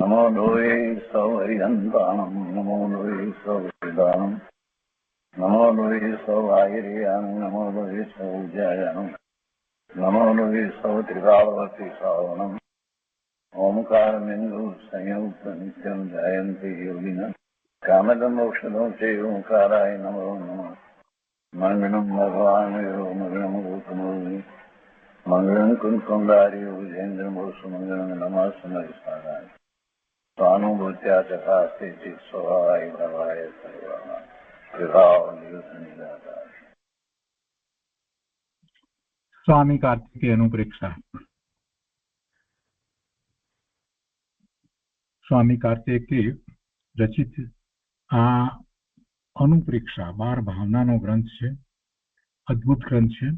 नमो लोये सौहरिहन्ताणं नमो लोये सौहृदानं नमो लोये सौभागिर्यानं नमो लोये सौज्यायानं नमो लोये सौत्रिकालवती सावनं ओंकारमिन्दु संयुक्त नित्यं जयन्ति योगिनः कामदमोक्षदं चैव ओंकाराय नमो नमः मंगलम भगवान मंगलम गौतमोनि मंगलम कुंकुंडारी विजेन्द्र मोसु मंगलम नमः समरिसाराय स्वानुभूत्या चकास्ते चित् स्वभावाय भवाय सर्वाः विभाव निदाता। स्वामी कार्तिकेय अनुप्रेक्षा। स्वामी कार्तिकेय रचित आ अनुप्रेक्षा 12 ભાવનાનો ગ્રંથ છે, અદ્ભુત ગ્રંથ છે।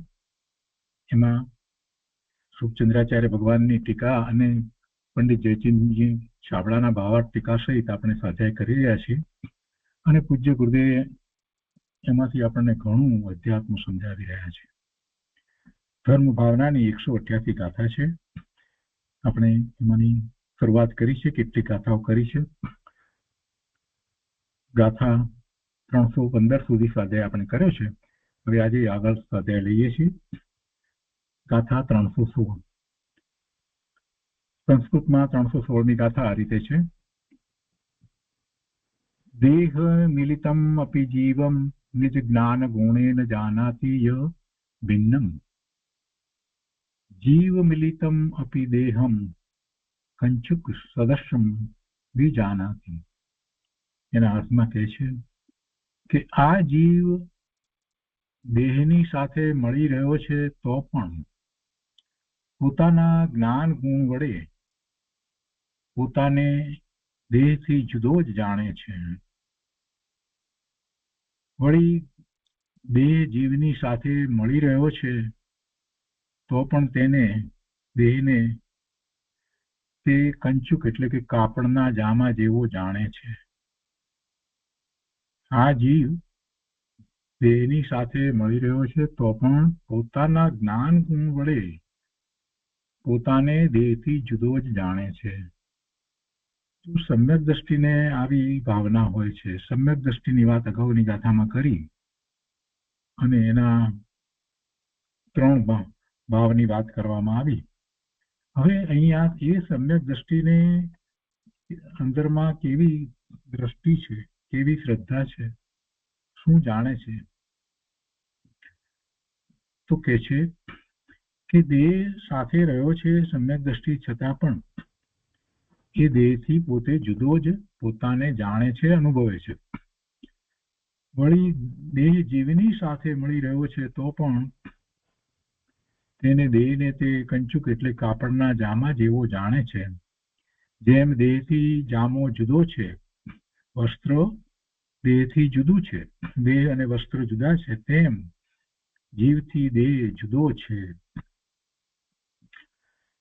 એમાં સુખચંદ્રાચાર્ય ભગવાનની ટીકા અને પંડિત જયચંદજી છાબડાના ભાવાર્થ ટીકા સહિત આપણે સ્વાધ્યાય કરી રહ્યા છીએ અને પૂજ્ય ગુરુદેવે એમાંથી આપણને ઘણું અધ્યાત્મ સમજાવી રહ્યા છે। ધર્મ ભાવનાની 188 ગાથા છે। આપણે એમાંની શરૂઆત કરી છે, કેટલી ગાથાઓ કરી છે। ગાથા 315 સુધી સ્વાધ્યાય આપણે કર્યો છે। હવે આજે આગળ સ્વાધ્યાય લઈએ છીએ। ગાથા 316 સંસ્કૃતમાં 316મી ગાથા આ રીતે છે। દેહ મિલિતમ અપી જીવમ નિજ જ્ઞાન ગુણેન જાનાતિ ય ભિન્નમ જીવ મિલિતમ અપી દેહમ કંચુક સદસ્યમ વિજાનાતિ। એના અર્થમાં કહે છે કે આ જીવ દેહની સાથે મળી રહ્યો છે તો પણ પોતાના જ્ઞાન ગુણ વડે પોતાને દેહથી જુદો જ જાણે છે। વળી દેહ જીવની સાથે મળી રહ્યો છે તો પણ તેને દેહને તે કંચુક એટલે કે કાપડના જામા જેવો જાણે છે। આ જીવ દેહની સાથે મળી રહ્યો છે તો પણ પોતાના જ્ઞાન ગુણ વડે પોતાને દેહથી જુદો જ જાણે છે। તો સમ્યક દ્રષ્ટિને આવી ભાવના હોય છે। સમ્યક દ્રષ્ટિની વાત અગાઉની ગાથામાં કરી અને એના 3 ભાવની વાત કરવામાં આવી। હવે અહીંયા એ સમ્યક દ્રષ્ટિને અંદરમાં કેવી દ્રષ્ટિ છે, કેવી શ્રદ્ધા છે, શું જાણે છે? તો કહે છે કે દેહ સાથે રહ્યો છે સમ્યક દ્રષ્ટિ છતાં પણ એ દેહથી પોતે જુદો જ પોતાને જાણે છે, અનુભવે છે। વળી દેહ જીવની સાથે મળી રહ્યો છે તો પણ તેને દેહને તે કંચુક એટલે કાપડના જામા જેવો જાણે છે। જેમ દેહથી જામો જુદો છે, વસ્ત્ર દેહથી જુદું છે, દેહ અને વસ્ત્ર જુદા છે, તેમ જીવથી દેહ જુદો છે।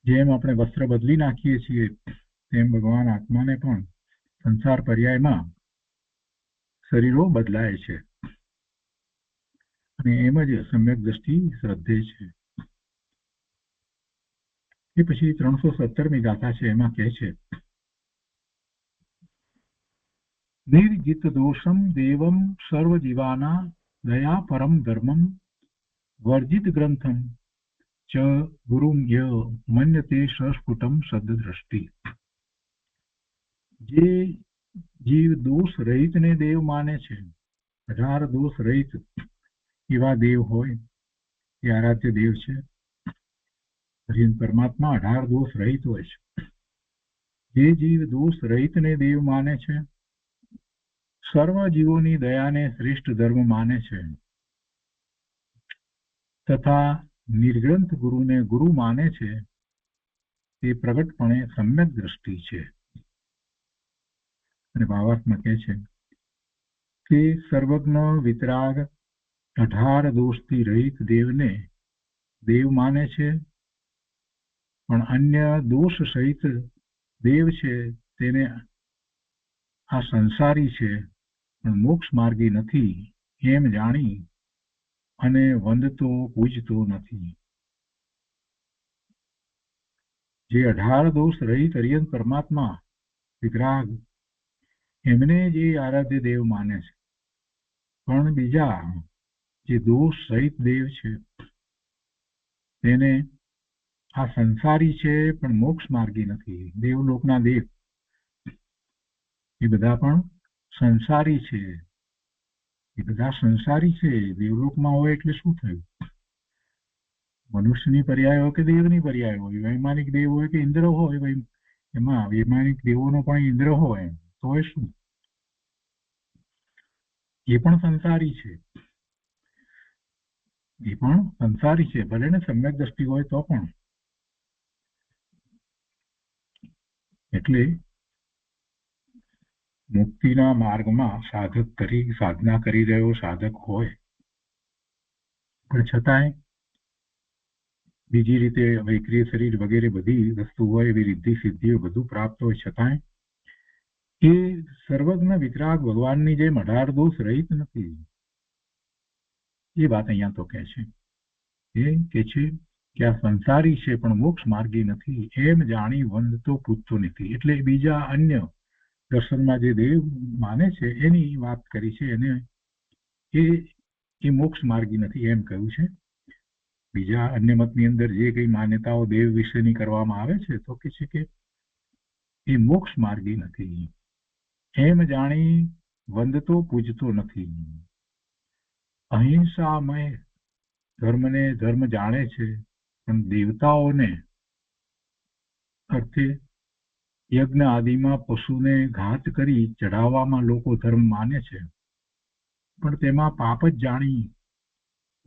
જેમ આપણે વસ્ત્ર બદલી નાખીએ છીએ તેમ ભગવાન આત્માને પણ સંસાર પર્યાયમાં શરીરો બદલાય છે અને એમ જ સમ્યક દ્રષ્ટિ શ્રદ્ધે છે। એ પછી 317મી ગાથા છે, એમાં કહે છે निर्जित दोषम देवम सर्वजीवाना दया परम धर्मम वर्जित ग्रंथम च गुरुम य मन्यते सस्फुटम सद्दृष्टि। जे जीव दोष रहित ने देव माने छे, 18 दोष रहित एवा देव होय ए आराध्य देव छे। परमात्मा 18 दोष रहित होय छे। जे जीव दोष रहित ने देव माने छे, सर्व जीवोनी दयाने श्रेष्ठ धर्म माने छे तथा निर्ग्रंथ गुरुने गुरु माने छे, ते प्रगटपणे सम्यक दृष्टि छे। અને ભાવાર્થમાં કહે છે કે સર્વજ્ઞ વિતરાગ 18 દોષથી રહિત દેવને દેવ માને છે, પણ અન્ય દોષ સહિત દેવ છે તેને આ સંસારી છે પણ મોક્ષ માર્ગી નથી એમ જાણી અને વંદતો પૂજતો નથી। જે 18 દોષ રહિત અરિયંત પરમાત્મા વિતરાગ એમને જે આરાધ્ય દેવ માને છે, પણ બીજા જે દોષ સહિત દેવ છે તેને આ સંસારી છે પણ મોક્ષ માર્ગી નથી. દેવલોકના દેવ એ બધા પણ સંસારી છે. એ બધા સંસારી છે. દેવલોકમાં હોય એટલે શું થયું? મનુષ્યની પર્યાય હોય કે દેવની પર્યાય હોય, વૈમાનિક દેવ હોય કે ઇન્દ્ર હોય, એમાં વૈમાનિક દેવોનો પણ ઇન્દ્ર હોય તો શું? એ પણ સંસારી છે. એ પણ સંસારી છે, ભલે ને સમ્યક દ્રષ્ટિ હોય તો પણ. એટલે મુક્તિના માર્ગમાં સાધના કરી રહ્યો સાધક હોય પણ છતાંય બીજી રીતે વૈક્રિય શરીર વગેરે બધી વસ્તુ હોય, એવી રિદ્ધિ સિદ્ધિઓ બધું પ્રાપ્ત હોય, છતાંય એ સર્વજ્ઞ વિતરાગ ભગવાનની જેમ 18 દોષ રહિત નથી. એ વાત અહીંયા તો કહે છે. એ કે છે કે આ સંસારી છે પણ મોક્ષ માર્ગી નથી, એમ જાણી વંદતો પૂછતો નથી. એટલે બીજા અન્ય દર્શનમાં જે દેવ માને છે એની વાત કરી છે. એને એ મોક્ષ માર્ગી નથી એમ કહ્યું છે. બીજા અન્ય મતની અંદર જે કઈ માન્યતાઓ દેવ વિશેની કરવામાં આવે છે તો કે છે કે એ મોક્ષ માર્ગી નથી, એમ જાણી વંદતો પૂજતો નથી. અહિંસામય ધર્મને ધર્મ જાણે છે, પણ દેવતાઓને અર્થે યજ્ઞ આદિમાં પશુને ઘાત કરી ચઢાવવામાં લોકો ધર્મ માને છે, પણ તેમાં પાપ જ જાણી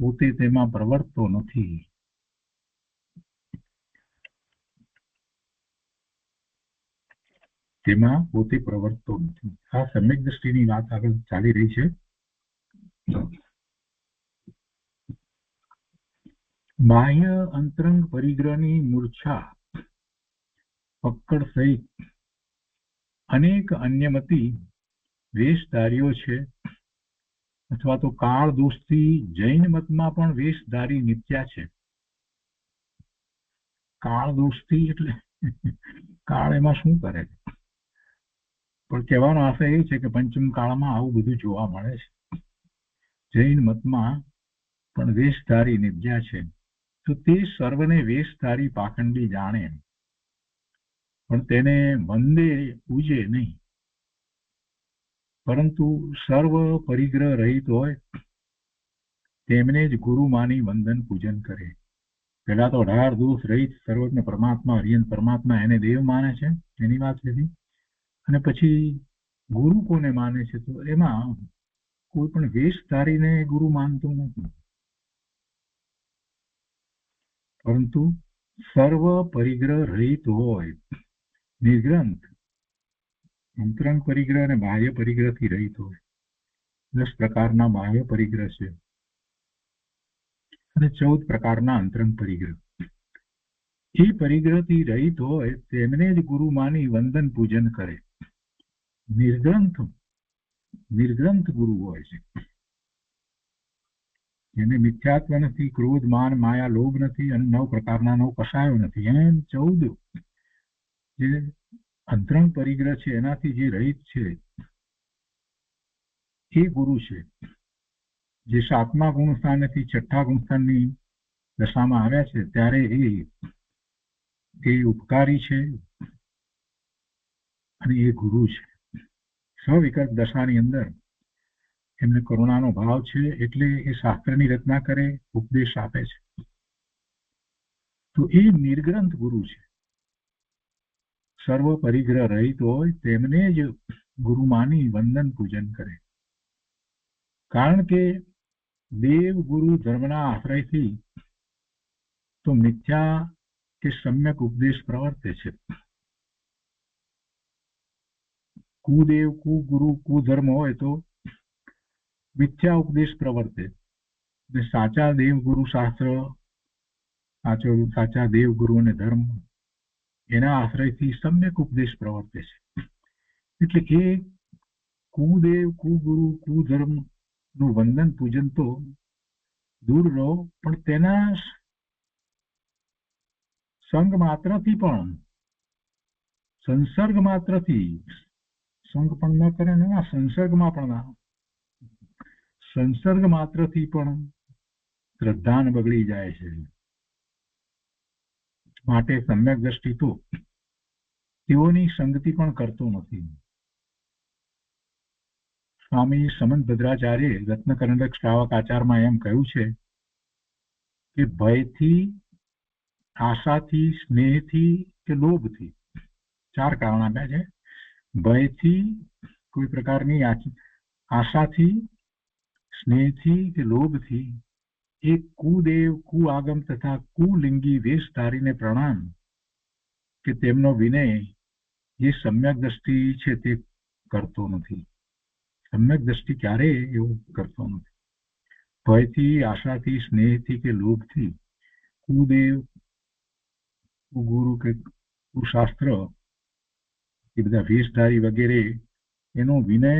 પોતે તેમાં પ્રવર્તતો નથી. તેમાં પોતે પ્રવર્તતો નથી. આ સમ્યક દ્રષ્ટિની વાત આગળ ચાલી રહી છે. બાહ્ય અંતરંગ પરિગ્રહની મૂર્છા પક્કડ સહિત અનેક અન્યમતી વેશધારીઓ છે, અથવા તો કાળ દોષથી જૈન મતમાં પણ વેશધારી નિત્યા છે. કાળ દોષથી એટલે કાળ એમાં શું કરે છે? પણ કહેવાનો આશય એ છે કે પંચમ કાળમાં આવું બધું જોવા મળે છે. જૈન મતમાં પણ વેશધારી નિત્યા છે. તો તે સર્વને વેશધારી પાખંડી જાણે, પણ તેને વંદે પૂજે નહીં, પરંતુ સર્વ પરિગ્રહ રહિત હોય તેમને જ ગુરુ માની વંદન પૂજન કરે. પહેલા તો 18 દોષ રહિત સર્વજ્ઞ પરમાત્મા, હરિયન પરમાત્મા, એને દેવ માને છે, એની વાત લીધી. અને પછી ગુરુ કોને માને છે? તો એમાં કોઈ પણ વેશધારીને ગુરુ માનતો નથી, પરંતુ સર્વ પરિગ્રહ રહિત હોય, નિર્ગ્રંથ, અંતરંગ પરિગ્રહ અને બાહ્ય પરિગ્રહથી રહિત હોય. 10 પ્રકારના બાહ્ય પરિગ્રહ છે અને 14 પ્રકારના અંતરંગ પરિગ્રહ. એ પરિગ્રહથી રહિત હોય તેમને જ ગુરુ માની વંદન પૂજન કરે. નિર્ગ્રંથ ગુરુ હોય છે, એને મિથ્યાત્વ નથી, ક્રોધ, માન, માયા, લોભ નથી, અને 9 પ્રકારના 9 કષાયો નથી. એમ 14 જે અંતરંગ પરિગ્રહ છે એનાથી જે રહિત છે એ ગુરુ છે. જે 7મા ગુણસ્થાનેથી 6ઠ્ઠા ગુણસ્થાનની દશામાં આવ્યા છે ત્યારે એ ઉપકારી છે અને એ ગુરુ છે. સવિકલ્પ દશાની અંદર એમને કરુણાનો ભાવ છે, એટલે એ શાસ્ત્રની રચના કરે, ઉપદેશ આપે છે. તો એ નિર્ગ્રંથ ગુરુ છે. સર્વ પરિગ્રહ રહિત હોય તેમને જ ગુરુ માની વંદન પૂજન કરે. કારણ કે દેવ ગુરુ ધર્મના આશ્રયથી તો મિથ્યા કે સમ્યક ઉપદેશ પ્રવર્તે છે. કુદેવ, કુગુરુ, કુધર્મ હોય તો મિથ્યા ઉપદેશ પ્રવર્તે. સાચા દેવગુરુ શાસ્ત્ર, સાચા દેવગુરુ અને ધર્મ એના આશ્રયથી સમ્યક ઉપદેશ પ્રવર્તે છે. એટલે એ કુદેવ, કુગુરુ, કુધર્મ નું વંદન પૂજન તો દૂર રહો, પણ તેના સંગ માત્રથી પણ સંસર્ગ માત્રથી સંગ પણ ન કરે ને સંસર્ગમાં પણ ના, સંસર્ગ માત્રથી પણ શ્રદ્ધાન બગડી જાય છે. માટે સમ્યક દ્રષ્ટિ તો તેઓની સંગતિ પણ કરતો નથી. સ્વામી સમંત ભદ્રાચાર્ય રત્નકરંડક શ્રાવક આચારમાં એમ કહ્યું છે કે ભયથી, આશાથી, સ્નેહથી કે લોભથી, 4 કારણ આપ્યા છે. ભયથી, કોઈ પ્રકારની આશાથી, સ્નેહથી કે લોભથી એક કુદેવ, કુઆગમ તથા કુલિંગી વેશ ધારીને પ્રણામ કે તેમનો વિનય જે સમ્યક દ્રષ્ટિ છે તે કરતો નથી. સમ્યક દ્રષ્ટિ ક્યારેય એવું કરતો નથી. ભયથી, આશાથી, સ્નેહથી કે લોભથી કુદેવ, કુગુરુ કે કુશાસ્ત્ર એ બધા વેશધારી વગેરે એનો વિનય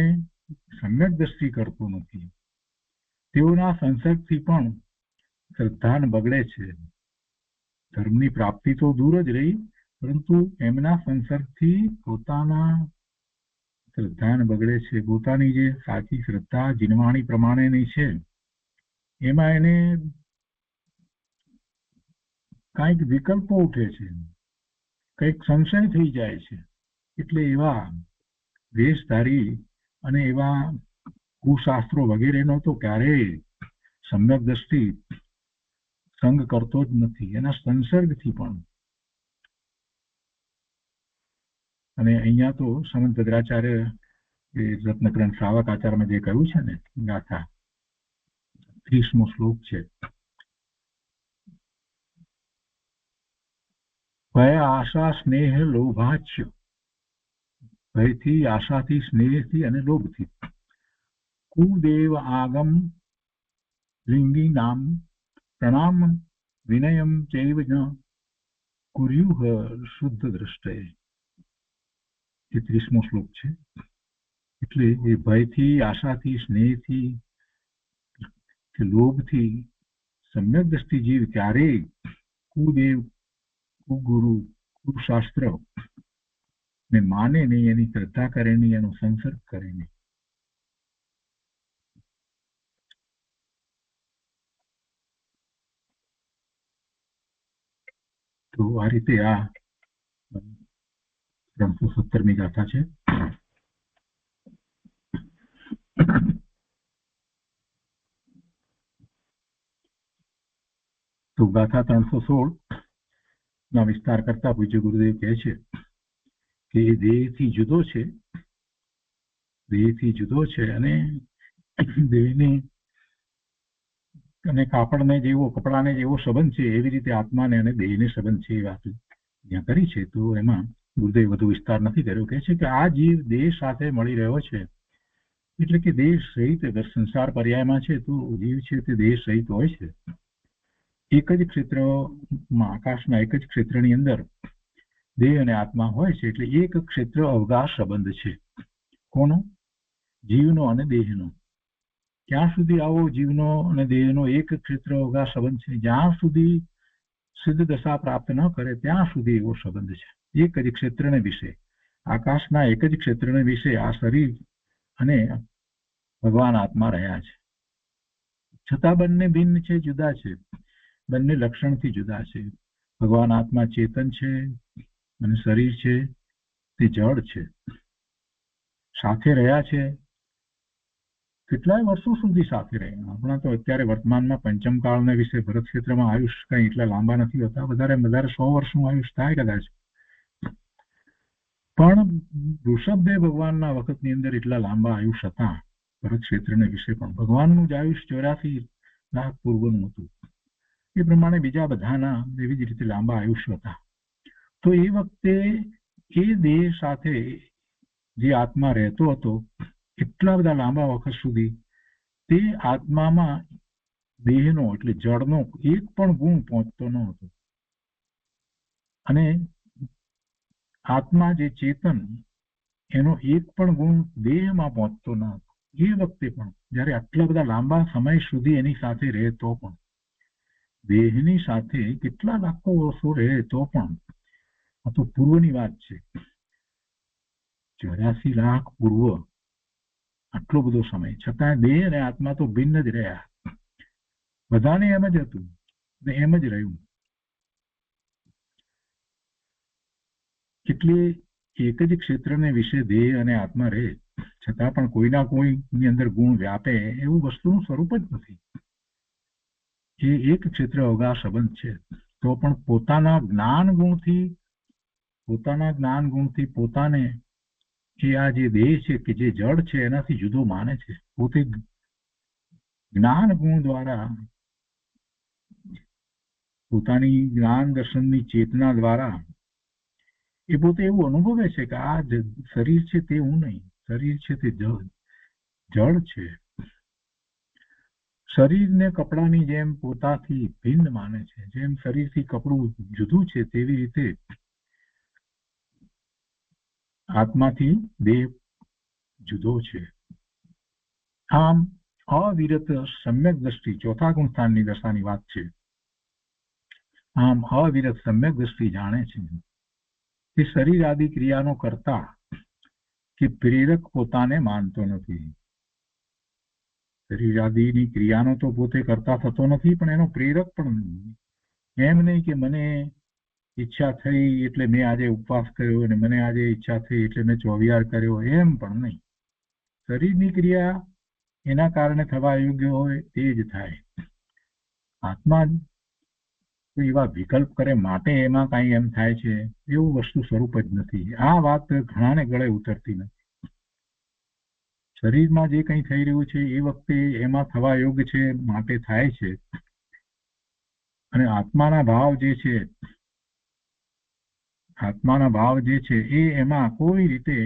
સમ્યક દ્રષ્ટિ કરતો નથી. તેઓના સંસર્ગથી પણ શ્રદ્ધાન બગડે છે. ધર્મની પ્રાપ્તિ તો દૂર જ રહી, પરંતુ એમના સંસર્ગથી પોતાના શ્રદ્ધાન બગડે છે. પોતાની જે સાચી શ્રદ્ધા જીનવાણી પ્રમાણેની છે એમાં એને કાંઈક વિકલ્પો ઉઠે છે, કંઈક સંશય થઈ જાય છે. એટલે એવા વેશધારી અને એવા કુશાસ્ત્રો વગેરેનો તો ક્યારેય સમ્યક દ્રષ્ટિ સંગ કરતો જ નથી, એના સંસર્ગથી પણ. અને અહીંયા તો સમંત ભદ્રાચાર્ય એ રત્નકરણ શ્રાવક આચારમાં જે કહ્યું છે ને ગાથા, 30મો શ્લોક છે. ભય, આશા, સ્નેહ, લોભાચ્ય. ભયથી, આશાથી, સ્નેહથી અને લોભથી કુદેવ, આગમ, લિંગી નામ પ્રણામ વિનયમ ચૈવ ન કુર્યુઃ શુદ્ધ દ્રષ્ટય. એ 30મો શ્લોક છે. એટલે એ ભયથી, આશાથી, સ્નેહથી કે લોભથી સમ્યક દ્રષ્ટિ જીવ ક્યારેય કુદેવ, કુગુરુ, કુશાસ્ત્ર ને માને નહીં, એની શ્રદ્ધા કરે નહીં, એનો સંસર્ગ કરે નહીં. તો આ રીતે આ 317મી ગાથા છે. તો ગાથા 316 વિસ્તાર કરતા પૂજ્ય ગુરુદેવ કહે છે કે એ દેહથી જુદો છે, દેહથી જુદો છે અને દેહને અને કાપડને જેવો, કપડાને જેવો સંબંધ છે એવી રીતે આત્માને અને દેહને સંબંધ છે. એ વાત જ્યાં કરી છે તો એમાં ગુરુદેવ વધુ વિસ્તાર નથી કર્યો. કહે છે કે આ જીવ દેહ સાથે મળી રહ્યો છે, એટલે કે દેહ સહિત સંસાર પર્યાયમાં છે તો જીવ છે તે દેહ સહિત હોય છે. એક જ ક્ષેત્રમાં, આકાશના એક જ ક્ષેત્રની અંદર દેહ અને આત્મા હોય છે. એટલે એક ક્ષેત્ર અવકાશ સંબંધ છે. કોનો? જીવનો અને દેહનો. ક્યાં સુધી આવો જીવનો અને દેહનો એક ક્ષેત્ર અવકાશ સંબંધ છે? જ્યાં સુધી સિદ્ધ દશા પ્રાપ્ત ન કરે ત્યાં સુધી એવો સંબંધ છે. એક જ ક્ષેત્રને વિશે, આકાશના એક જ ક્ષેત્રને વિશે આ શરીર અને ભગવાન આત્મા રહ્યા છે. છતાં બંને ભિન્ન છે, જુદા છે, બંને લક્ષણથી જુદા છે. ભગવાન આત્મા ચેતન છે અને શરીર છે તે જડ છે. સાથે રહ્યા છે, કેટલાય વર્ષો સુધી સાથે રહ્યા. આપણા તો અત્યારે વર્તમાનમાં પંચમકાળને વિશે ભરત ક્ષેત્રમાં આયુષ કઈ એટલા લાંબા નથી હોતા, વધારે 100 વર્ષનું આયુષ થાય કદાચ. પણ ઋષભદેવ ભગવાનના વખતની અંદર એટલા લાંબા આયુષ હતા ભરત ક્ષેત્રને વિશે. પણ ભગવાનનું જ આયુષ 84 લાખ પૂર્વનું હતું. એ પ્રમાણે બીજા બધાના એવી જ રીતે લાંબા આયુષ્ય હતા. તો એ વખતે એ દેહ સાથે જે આત્મા રહેતો હતો એટલા બધા લાંબા વખત સુધી, તે આત્મામાં દેહનો એટલે જળનો એક પણ ગુણ પહોંચતો ન હતો. અને આત્મા જે ચેતન એનો એક પણ ગુણ દેહમાં પહોંચતો ન હતો. એ વખતે પણ જ્યારે આટલા બધા લાંબા સમય સુધી એની સાથે રહેતો પણ, દેહની સાથે કેટલા લાખો વર્ષો રહે તો પણ, આ તો પૂર્વની વાત છે, 84 લાખ પૂર્વ આટલો બધો સમય, છતાં દેહ અને આત્મા તો ભિન્ન જ રહ્યા. બધાને એમ જ હતું ને એમ જ રહ્યું. એટલે એક જ ક્ષેત્રને વિશે દેહ અને આત્મા રહે, છતાં પણ કોઈના કોઈની અંદર ગુણ વ્યાપે એવું વસ્તુનું સ્વરૂપ જ નથી. એ એક ક્ષેત્ર અવગા સંબંધ છે. તો પણ પોતાના જ્ઞાન ગુણથી પોતાને એ આ જે દેહ છે કે જે જડ છે એનાથી જુદો માને છે. પોતે જ્ઞાન ગુણ દ્વારા, પોતાની જ્ઞાન દર્શનની ચેતના દ્વારા એ પોતે એવું અનુભવે છે કે આ શરીર છે તે હું નહીં, શરીર છે તે જડ છે. શરીરને કપડાની જેમ પોતાથી ભિન્ન માને છે. જેમ શરીરથી કપડું જુદું છે તેવી રીતે આત્માથી દેહ જુદો છે. આમ અવિરત સમ્યક દ્રષ્ટિ ચોથા ગુણ સ્થાનની દશાની વાત છે. આમ અવિરત સમ્યક દ્રષ્ટિ જાણે છે કે શરીર આદિ ક્રિયાનો કરતા કે પ્રેરક પોતાને માનતો નથી. શરીર આદિની ક્રિયાનો તો પોતે કરતા થતો નથી, પણ એનો પ્રેરક પણ નહીં. એમ નહીં કે મને ઈચ્છા થઈ એટલે મેં આજે ઉપવાસ કર્યો અને મને આજે ઈચ્છા થઈ એટલે મેં ચોવિહાર કર્યો, એમ પણ નહીં. શરીરની ક્રિયા એના કારણે થવા યોગ્ય હોય તે જ થાય. આત્મા એવા વિકલ્પ કરે માટે એમાં કાંઈ એમ થાય છે એવું વસ્તુ સ્વરૂપ જ નથી. આ વાત ઘણાને ગળે ઉતરતી નથી. શરીરમાં જે કંઈ થઈ રહ્યું છે એ વખતે એમાં થવા યોગ્ય છે માટે થાય છે, અને આત્માના ભાવ જે છે એ એમાં કોઈ રીતે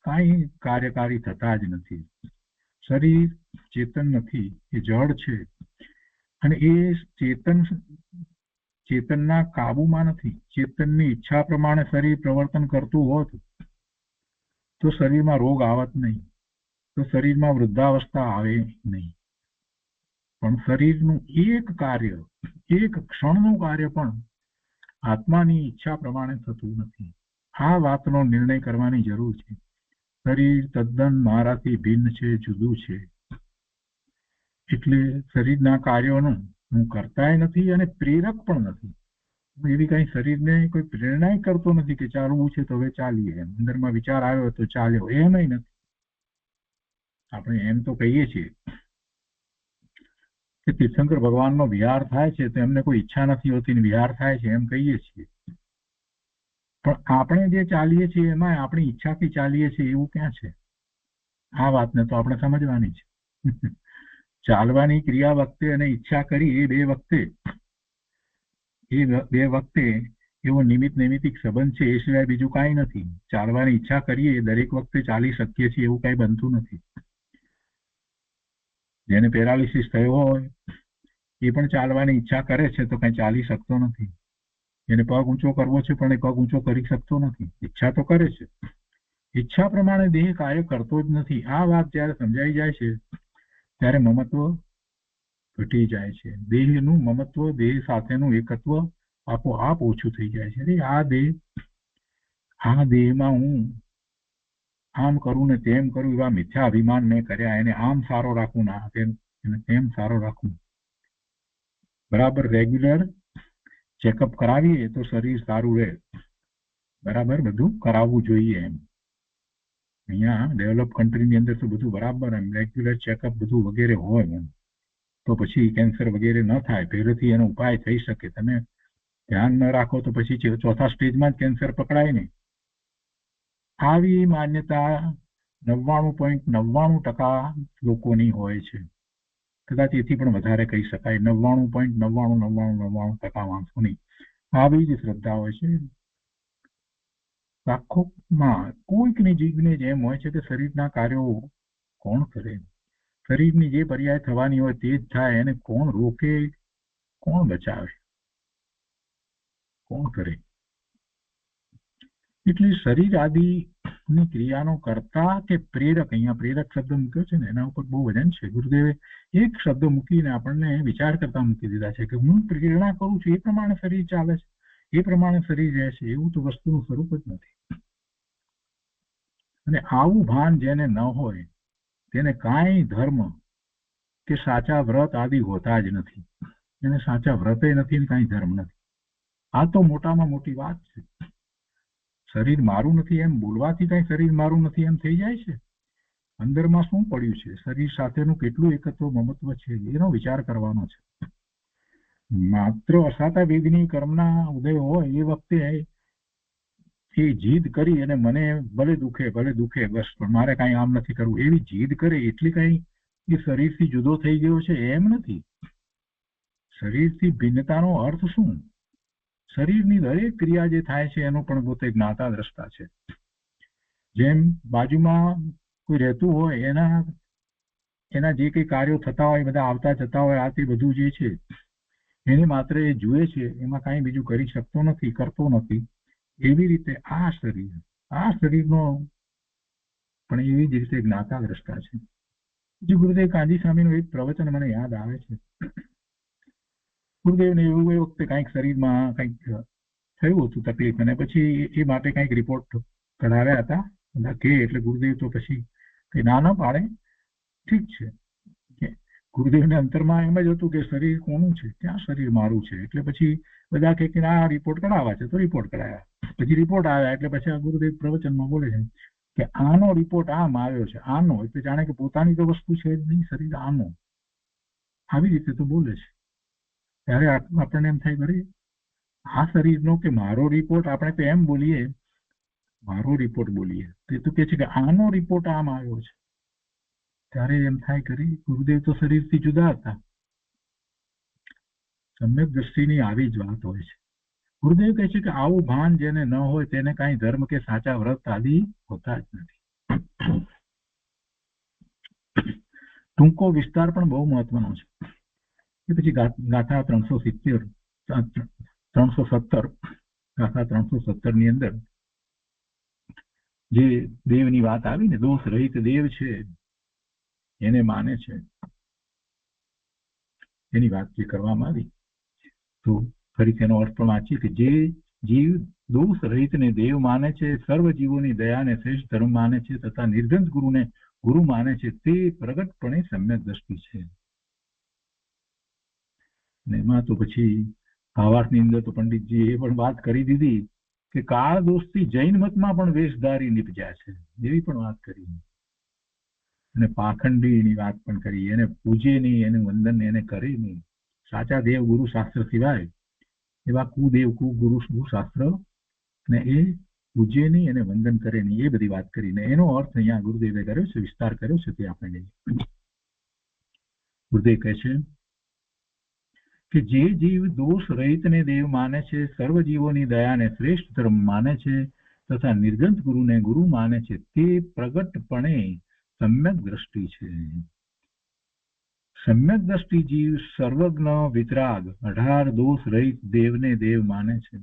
કાંઈ કાર્યકારી થતા જ નથી. શરીર ચેતન નથી, એ જડ છે, અને એ ચેતનના કાબુમાં નથી. ચેતનની ઈચ્છા પ્રમાણે શરીર પ્રવર્તન કરતું હોત તો શરીરમાં રોગ આવત નહીં, તો શરીરમાં વૃદ્ધાવસ્થા આવે નહીં. પણ શરીરનું એક ક્ષણનું કાર્ય પણ આત્માની ઈચ્છા પ્રમાણે થતું નથી. આ વાતનો નિર્ણય કરવાની જરૂર છે. શરીર તદ્દન મારાથી ભિન્ન છે, જુદું છે. એટલે શરીરના કાર્યોનું હું કરતાય નથી અને પ્રેરક પણ નથી. એવી કઈ શરીરને કોઈ પ્રેરણા કરતો નથી કે ચાલવું છે તો હવે ચાલીએ, એમ અંદરમાં વિચાર આવ્યો તો ચાલ્યો, એમ નથી. આપણે એમ તો કહીએ છીએ કે તીર્થંકર ભગવાનનો વિહાર થાય છે તો એમને કોઈ ઈચ્છા નથી હોતી, વિહાર થાય છે એમ કહીએ છીએ. પણ આપણે જે ચાલીએ છીએ એમાં આપણી ઈચ્છાથી ચાલીએ છીએ એવું ક્યાં છે? આ વાતને તો આપણે સમજવાની છે. ચાલવાની ક્રિયા વખતે અને ઈચ્છા કરી એ બે વખતે એવો નૈમિત્તિક સંબંધ છે, એ સિવાય બીજું કાંઈ નથી. ચાલવાની ઈચ્છા કરીએ દરેક વખતે ચાલી શકીએ છીએ એવું કાંઈ બનતું નથી. જેને પેરાલિસિસ થયો હોય એ પણ ચાલવાની ઈચ્છા કરે છે તો કઈ ચાલી શકતો નથી. એને પગ ઊંચો કરવો છે પણ એ પગ ઊંચો કરી શકતો નથી. ઈચ્છા તો કરે છે, ઈચ્છા પ્રમાણે દેહ કાર્ય કરતો જ નથી. આ વાત જ્યારે સમજાઈ જાય છે ત્યારે મમત્વ ઘટી જાય છે. દેહનું મમત્વ, દેહ સાથેનું એકત્વ આપોઆપ ઓછું થઈ જાય છે. આ દેહમાં હું આમ કરું ને તેમ કરું એવા મિથ્યા અભિમાન મેં કર્યા, એને આમ સારો રાખું ના તેમ સારો રાખું. બરાબર રેગ્યુલર ચેકઅપ કરાવીએ તો શરીર સારું રહે. બરાબર બધું કરાવવું જોઈએ. એમ અહીંયા ડેવલપ કન્ટ્રીની અંદર તો બધું બરાબર એમ રેગ્યુલર ચેકઅપ બધું વગેરે હોય એમ, તો પછી કેન્સર વગેરે ન થાય. પહેલેથી એનો ઉપાય થઈ શકે. તમે ધ્યાન ન રાખો તો પછી ચોથા સ્ટેજમાં જ કેન્સર પકડાય ને. આવી માન્યતા 99.99% લોકોની હોય છે. કદાચ એથી પણ વધારે કહી શકાય. 99.9999% માણસોની આવી જ શ્રદ્ધા હોય છે. લાખોમાં કોઈકની જીભને જેમ હોય છે કે શરીરના કાર્યો કોણ કરે? શરીરની જે પર્યાય થવાની હોય તે જ થાય. એને કોણ રોકે, કોણ બચાવે, કોણ કરે? એટલે શરીર આદિની ક્રિયાનો કરતા કે પ્રેરક, અહીંયા પ્રેરક શબ્દ મૂક્યો છે ને એના ઉપર બહુ વજન છે. ગુરુદેવે એક શબ્દ મૂકીને આપણને વિચાર કરતા મૂકી દીધા છે કે હું પ્રેરણા કરું છું એ પ્રમાણે શરીર ચાલે છે, એ પ્રમાણે શરીર રહે છે. એવું તો વસ્તુનું સ્વરૂપ જ નથી. અને આવું ભાન જેને ન હોય તેને કાંઈ ધર્મ કે સાચા વ્રત આદિ હોતા જ નથી. એને સાચા વ્રતે નથી ને કાંઈ ધર્મ નથી. આ તો મોટામાં મોટી વાત છે. શરીર મારું નથી એમ બોલવાથી કાંઈ શરીર મારું નથી એમ થઈ જાય છે? અંદરમાં શું પડ્યું છે, શરીર સાથેનું કેટલું એકત્વ મમત્વ છે, એનો વિચાર કરવાનો છે. માત્ર અસાતા વેદની કર્મના ઉદય હોય એ વખતે એ જીદ કરી અને મને ભલે દુખે બસ, પણ મારે કાંઈ આમ નથી કરવું, એવી જીદ કરે એટલી કાંઈ એ શરીરથી જુદો થઈ ગયો છે એમ નથી. શરીરથી ભિન્નતાનો અર્થ શું? શરીરની દરેક ક્રિયા જે થાય છે એનો પણ પોતે જ્ઞાતા દ્રષ્ટા છે. જેમ બાજુમાં કોઈ રહેતું હોય એના જે કઈ કાર્યો થતા હોય, બધા આવતા જતા હોય, આ તે બધું જે છે એને માત્ર એ જુએ છે, એમાં કાંઈ બીજું કરી શકતો નથી, કરતો નથી. એવી રીતે આ શરીરનો પણ એવી જ રીતે જ્ઞાતા દ્રષ્ટા છે. જે ગુરુદેવ કાંજી સ્વામીનું એક પ્રવચન મને યાદ આવે છે. ગુરુદેવને એવું એ વખતે કાંઈક શરીરમાં કંઈક થયું હતું તકલીફ, અને પછી એ માટે કંઈક રિપોર્ટ કઢાવ્યા હતા. બધા કે એટલે ગુરુદેવ તો પછી કઈ ના પાડે, ઠીક છે. ગુરુદેવને અંતરમાં એમ જ હતું કે શરીર કોનું છે, ક્યાં શરીર મારું છે. એટલે પછી બધા કે આ રિપોર્ટ કઢાવવા છે તો રિપોર્ટ કઢાવ્યા. પછી રિપોર્ટ આવ્યા એટલે પછી આ ગુરુદેવ પ્રવચનમાં બોલે છે કે આનો રિપોર્ટ આમ આવ્યો છે, આનો, એટલે જાણે કે પોતાની તો વસ્તુ છે જ નહીં શરીર, આનો. આવી રીતે તો બોલે છે. ત્યારે આપણને એમ થાય કરે આ શરીરનો કે મારો રિપોર્ટ, આપણે તો એમ બોલીએ મારો રિપોર્ટ બોલીએ, તે તો કે છે કે આનો રિપોર્ટ આમ આવ્યો છે. ત્યારે એમ થાય કરી ગુરુદેવ તો શરીરથી જુદા હતા. સમ્યક દ્રષ્ટિની આવી જ વાત હોય છે. ગુરુદેવ કહે છે કે આવું ભાન જેને ન હોય તેને કાંઈ ધર્મ કે સાચા વ્રત આદિ હોતા જ નથી. ટૂંકો વિસ્તાર પણ બહુ મહત્વનો છે. એ પછી ગાથા 317 ગાથા 317 ની અંદર જે દેવની વાત આવી ને, દોષ રહિત દેવ છે એને માને છે, એની વાત જે કરવામાં આવી, તો ફરી તેનો અર્થ પણ વાંચીએ કે જે જીવ દોષ રહિતને દેવ માને છે, સર્વ જીવોની દયાને શ્રેષ્ઠ ધર્મ માને છે તથા નિર્ગંધ ગુરુને ગુરુ માને છે, તે પ્રગટપણે સમ્યક દ્રષ્ટિ છે. એમાં તો પછી ભાવાર્થની અંદર તો પંડિતજી એ પણ વાત કરી દીધી કે કાળ દોષથી જૈન મતમાં પણ વેશધારી નિપજ્યા છે, એવી પણ વાત કરી. અને પાખંડીની વાત પણ કરી, એને પૂજે નહીં, એને વંદન એને કરે નહીં. સાચા દેવ ગુરુ શાસ્ત્ર સિવાય એવા કુદેવ ગુરુ શાસ્ત્ર ને એ પૂજે નહીં, એને વંદન કરે નહીં, એ બધી વાત કરીને એનો અર્થ અહીંયા ગુરુદેવે કર્યો છે, વિસ્તાર કર્યો છે. તે આપણે લઈએ. ગુરુદેવ કહે છે કે જે જીવ દોષ રહિતને દેવ માને છે, સર્વ જીવોની દયાને શ્રેષ્ઠ ધર્મ માને છે તથા નિર્ગંધ ગુરુને ગુરુ માને છે, તે પ્રગટપણે સમ્યક દ્રષ્ટિ છે. સમ્યક દ્રષ્ટિ જીવ સર્વજ્ઞ વિતરાગ 18 દોષ રહિત દેવને દેવ માને છે.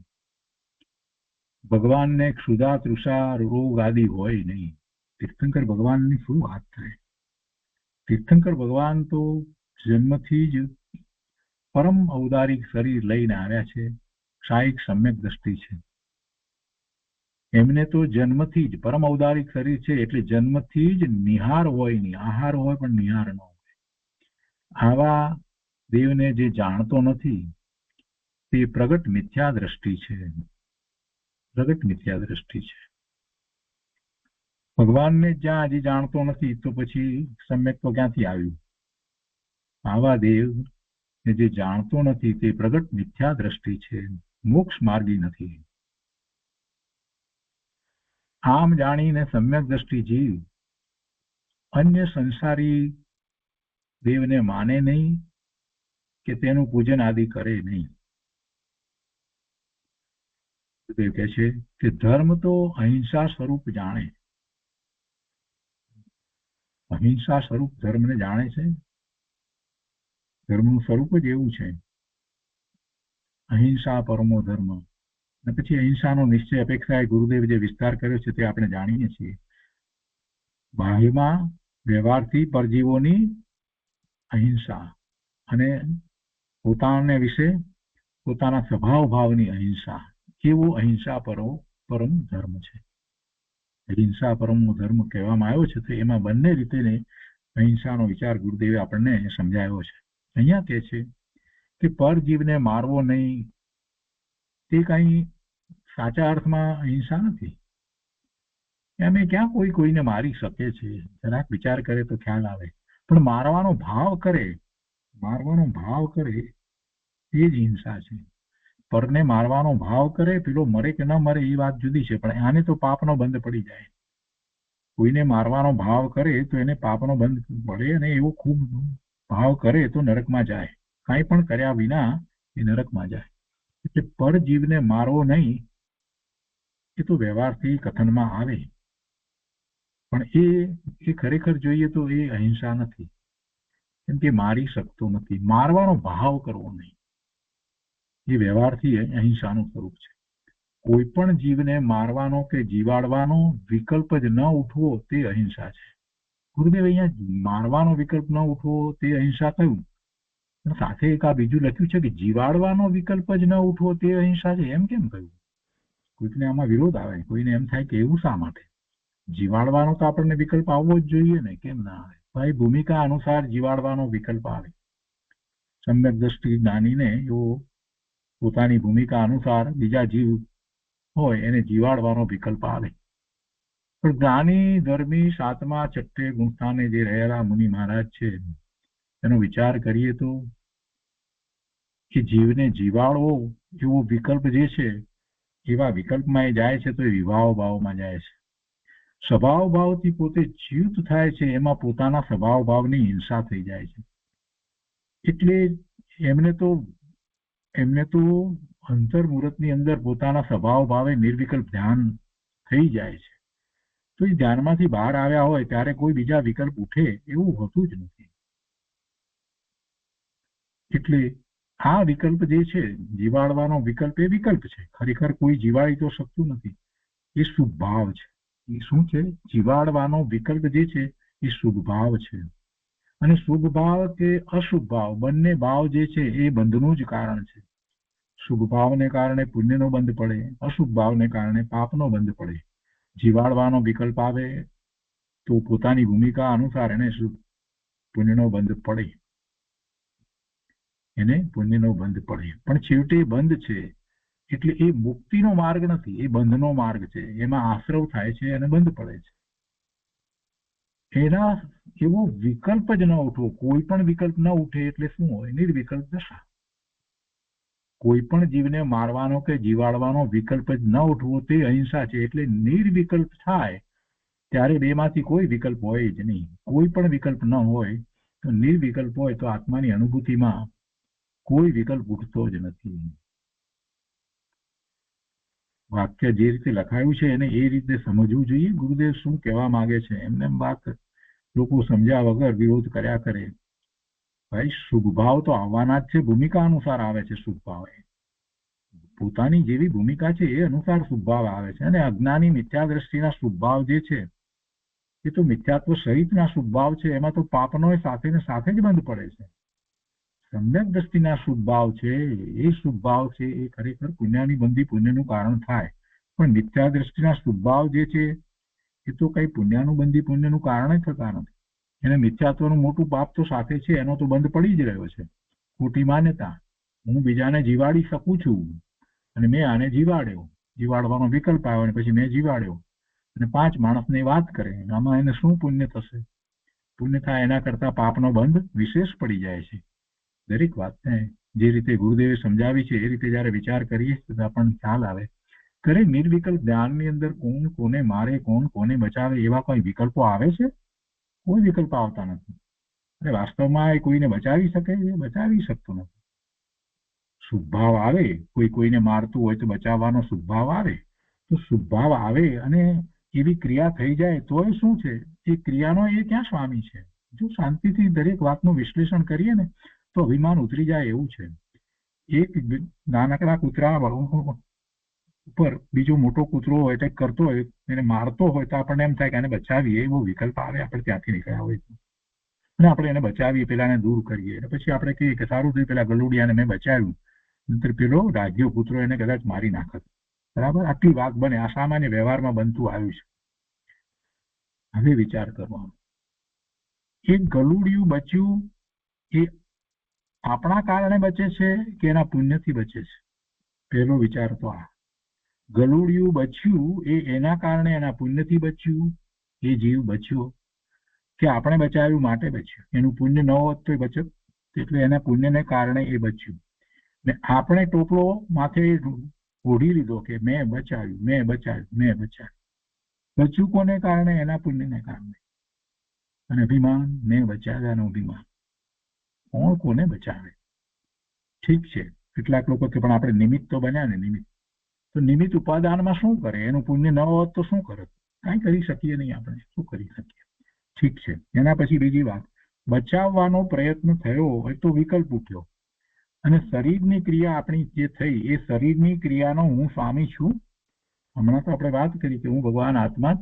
ભગવાનને ક્ષુધા તૃષા રોગ આદિ હોય નહીં. તીર્થંકર ભગવાનની શું વાત થાય? તીર્થંકર ભગવાન તો જન્મથી જ પરમ ઔદારિક શરીર લઈને આવ્યા છે, શાયિક સમ્યક દ્રષ્ટિ છે. એમને તો જન્મથી જ પરમ ઔદારિક શરીર છે, એટલે જન્મથી જ નિહાર હોય નહીં, આહાર હોય પણ નિહાર ન હોય. આવા દેવને જે જાણતો નથી તે પ્રગટ મિથ્યા દ્રષ્ટિ છે. પ્રગટ મિથ્યા દ્રષ્ટિ છે. ભગવાનને જ્યાં હજી જાણતો નથી તો પછી સમ્યક તો ક્યાંથી આવ્યું? આવા દેવ જે જાણતો નથી તે પ્રગટ મિથ્યા દ્રષ્ટિ છે, મોક્ષ માર્ગી નથી. આમ જાણીને સમ્યક દ્રષ્ટિ જીવ અન્ય સંસારી દેવને માને નહીં કે તેનું પૂજન આદિ કરે નહીં. દેવ કહે છે કે ધર્મ તો અહિંસા સ્વરૂપ જાણે. અહિંસા સ્વરૂપ ધર્મને જાણે છે. ધર્મનું સ્વરૂપ જ એવું છે, અહિંસા પરમો ધર્મ. અને પછી અહિંસાનો નિશ્ચય અપેક્ષાએ ગુરુદેવ જે વિસ્તાર કર્યો છે તે આપણે જાણીએ છીએ. બાહ્યમાં વ્યવહારથી પરજીવોની અહિંસા અને પોતાને વિશે પોતાના સ્વભાવ ભાવની અહિંસા, એવો અહિંસા પરમ ધર્મ છે. અહિંસા પરમો ધર્મ કહેવામાં આવ્યો છે, તો એમાં બંને રીતે અહિંસાનો વિચાર ગુરુદેવે આપણને સમજાવ્યો છે. અહીંયા કહે છે કે પરજીવને મારવો નહીં, તે કઈ સાચા અર્થમાં અહિંસા નથી. એમ ક્યાં કોઈ કોઈને મારી શકે છે? જરાક વિચાર કરે તો ખ્યાલ આવે. પણ મારવાનો ભાવ કરે એ જ હિંસા છે. પરને મારવાનો ભાવ કરે, પેલો મરે કે ન મરે એ વાત જુદી છે, પણ આને તો પાપનો બંધ પડી જાય. કોઈને મારવાનો ભાવ કરે તો એને પાપનો બંધ પડે, અને એવો ખૂબ ભાવ કરે તો નરકમાં જાય. કાંઈ પણ કર્યા વિના એ નરકમાં જાય. એટલે પરજીવને મારવો નહીં એ તો વ્યવહારથી કથનમાં આવે, પણ એ ખરેખર જોઈએ તો એ અહિંસા નથી. કેમ કે મારી શકતો નથી. મારવાનો ભાવ કરવો નહીં એ વ્યવહારથી અહિંસાનું સ્વરૂપ છે. કોઈ પણ જીવને મારવાનો કે જીવાડવાનો વિકલ્પ જ ન ઉઠવો તે અહિંસા છે. ગુરુદેવ અહીંયા મારવાનો વિકલ્પ ન ઉઠવો તે અહિંસા કહ્યું, સાથે એક આ બીજું લખ્યું છે કે જીવાડવાનો વિકલ્પ જ ન ઉઠવો તે અહિંસા છે. એમ કેમ કહ્યું? કોઈકને આમાં વિરોધ આવે, કોઈને એમ થાય કે એવું શા માટે? જીવાડવાનો તો આપણને વિકલ્પ આવવો જ જોઈએ ને, કેમ ના આવે? ભાઈ, ભૂમિકા અનુસાર જીવાડવાનો વિકલ્પ આવે. સમ્યક દ્રષ્ટિ જ્ઞાનીને એવો પોતાની ભૂમિકા અનુસાર બીજા જીવ હોય એને જીવાડવાનો વિકલ્પ આવે. પણ જ્ઞાની ધર્મી સાતમા છઠ્ઠે ગુણસ્થાને જે રહેલા મુનિ મહારાજ છે, એનો વિચાર કરીએ તો કે જીવને જીવાડવો એવો વિકલ્પ જે છે, એવા વિકલ્પમાં એ જાય છે તો એ વિભાવ ભાવમાં જાય છે. સ્વભાવ ભાવથી પોતે જીવત થાય છે, એમાં પોતાના સ્વભાવ ભાવની હિંસા થઈ જાય છે. એટલે એમને તો અંતર્મુહૂર્તની અંદર પોતાના સ્વભાવ ભાવે નિર્વિકલ્પ ધ્યાન થઈ જાય છે. તો એ ધ્યાનમાંથી બહાર આવ્યા હોય ત્યારે કોઈ બીજા વિકલ્પ ઉઠે એવું હોતું જ નથી. એટલે આ વિકલ્પ જે છે, જીવાડવાનો વિકલ્પ, એ વિકલ્પ છે. ખરેખર કોઈ જીવાડી તો શકતું નથી. એ શુભ ભાવ છે. એ શું છે? જીવાડવાનો વિકલ્પ જે છે એ શુભ ભાવ છે. અને શુભ ભાવ કે અશુભ ભાવ, બંને ભાવ જે છે એ બંધનું જ કારણ છે. શુભ ભાવને કારણે પુણ્યનો બંધ પડે, અશુભ ભાવને કારણે પાપનો બંધ પડે. જીવાડવાનો વિકલ્પ આવે તો પોતાની ભૂમિકા અનુસાર એને પુણ્યનો બંધ પડે, પણ છેવટે બંધ છે એટલે એ મુક્તિનો માર્ગ નથી, એ બંધનો માર્ગ છે. એમાં આશ્રવ થાય છે અને બંધ પડે છે. એના એવો વિકલ્પ જ ન ઉઠવો. કોઈ પણ વિકલ્પ ન ઉઠે એટલે શું હોય? નિર્વિકલ્પ દશા. કોઈ પણ જીવને મારવાનો કે જીવાડવાનો વિકલ્પ જ ન ઉઠવો તે અહિંસા છે. એટલે નિર્વિકલ્પ થાય ત્યારે બેમાંથી કોઈ વિકલ્પ હોય જ નહીં. કોઈ પણ વિકલ્પ ન હોય તો નિર્વિકલ્પ હોય તો આત્માની અનુભૂતિમાં કોઈ વિકલ્પ ઉઠતો જ નથી. વાક્ય જે રીતે લખાયું છે એને એ રીતે સમજવું જોઈએ. ગુરુદેવ શું કહેવા માંગે છે? એમને વાત લોકો સમજ્યા વગર વિરોધ કર્યા કરે. ભાઈ, શુભ ભાવ તો આવવાના જ છે. ભૂમિકા અનુસાર આવે છે શુભ ભાવ. પોતાની જેવી ભૂમિકા છે એ અનુસાર શુભ ભાવ આવે છે. અને અજ્ઞાની મિથ્યા દ્રષ્ટિના શુભ ભાવ જે છે એ તો મિથ્યાત્વ સહિતના શુભ ભાવ છે. એમાં તો પાપનો સાથે ને સાથે જ બંધ પડે છે. સમ્યક દ્રષ્ટિના શુભ ભાવ છે એ શુભ ભાવ છે એ ખરેખર પુણ્યની બંધી પુણ્યનું કારણ થાય. પણ મિથ્યા દ્રષ્ટિના શુભ ભાવ જે છે એ તો કઈ પુણ્યનું બંધી પુણ્યનું કારણ જ થતા નથી. એને મિથ્યાત્વનું મોટું પાપ તો સાથે છે, એનો તો બંધ પડી જ રહ્યો છે. ખોટી માન્યતા, હું બીજાને જીવાડી શકું છું અને મેં આને જીવાડ્યો, જીવાડવાનો વિકલ્પ આવ્યો અને પછી મેં જીવાડ્યો, અને 5 માણસને વાત કરે, આમાં એને શું પુણ્ય થશે? પુણ્ય થાય એના કરતા પાપનો બંધ વિશેષ પડી જાય છે. દરેક વાતને જે રીતે ગુરુદેવે સમજાવી છે એ રીતે જયારે વિચાર કરીએ તો આપણને ખ્યાલ આવે. ખરે નિર્વિકલ્પ ધ્યાનની અંદર કોણ કોને મારે, કોણ કોને બચાવે એવા કોઈ વિકલ્પો આવે છે? કોઈ વિકલ્પ આવતા નથી. અને વાસ્તવમાં એ કોઈને બચાવી શકે? બચાવી શકતો નથી. શુભ ભાવ આવે, કોઈ કોઈને મારતું હોય તો બચાવવાનો શુભ ભાવ આવે, તો શુભ ભાવ આવે અને એવી ક્રિયા થઈ જાય તો એ શું છે? એ ક્રિયાનો એ ક્યાં સ્વામી છે? જો શાંતિથી દરેક વાતનું વિશ્લેષણ કરીએ ને તો અભિમાન ઉતરી જાય એવું છે. એક નાનકડા કૂતરા ઉપર બીજો મોટો કૂતરો એટેક કરતો હોય, એને મારતો હોય તો આપણને એમ થાય કે આને બચાવીએ, એવો વિકલ્પ આવે આપણે ત્યાંથી નીકળ્યા હોય અને આપણે એને બચાવીએ, પેલાને દૂર કરીએ. અને પછી આપણે કહીએ કે સારું થયું પેલા ગલુડિયાને મેં બચાવ્યું, નંતર પેલો રાગ્યો કૂતરો એને કદાચ મારી નાખત. બરાબર? આટલી વાત બને. આ સામાન્ય વ્યવહારમાં બનતું આવ્યું છે. હવે વિચાર કરવાનો, એક ગલુડિયું બચ્યું એ આપણા કારણે બચે છે કે એના પુણ્યથી બચે છે? પહેલો વિચાર તો આ. ગલુડિયું બચ્યું એ એના કારણે એના પુણ્યથી બચ્યું, એ જીવ બચ્યો, કે આપણે બચાવ્યું માટે બચ્યું? એનું પુણ્ય ન હોત તો એ બચત, એટલે એના પુણ્યને કારણે એ બચ્યું. ને આપણે ટોપલો માથે ઓઢી લીધો કે મેં બચાવ્યું, મેં બચાવ્યું, મેં બચાવ્યું. બચ્યું કોને કારણે? એના પુણ્યને કારણે. અને અભિમાન, મેં બચાવ્યાનું અભિમાન. કોણ કોને બચાવે? ઠીક છે, કેટલાક લોકો કે પણ આપણે નિમિત્ત તો બન્યા ને. નિમિત્ત તો નિમિત્ત ઉપાદાનમાં શું કરે? એનું પુણ્ય ન હોત તો શું કરે? કાંઈ કરી શકીએ નહીં આપણે. શું કરી શકીએ? ઠીક છે. એના પછી બીજી વાત, બચાવવાનો પ્રયત્ન થયો હોય તો વિકલ્પ ઉઠ્યો, અને શરીરની ક્રિયા આપણી જે થઈ એ શરીરની ક્રિયાનો હું સ્વામી છું. હમણાં તો આપણે વાત કરી કે હું ભગવાન આત્મા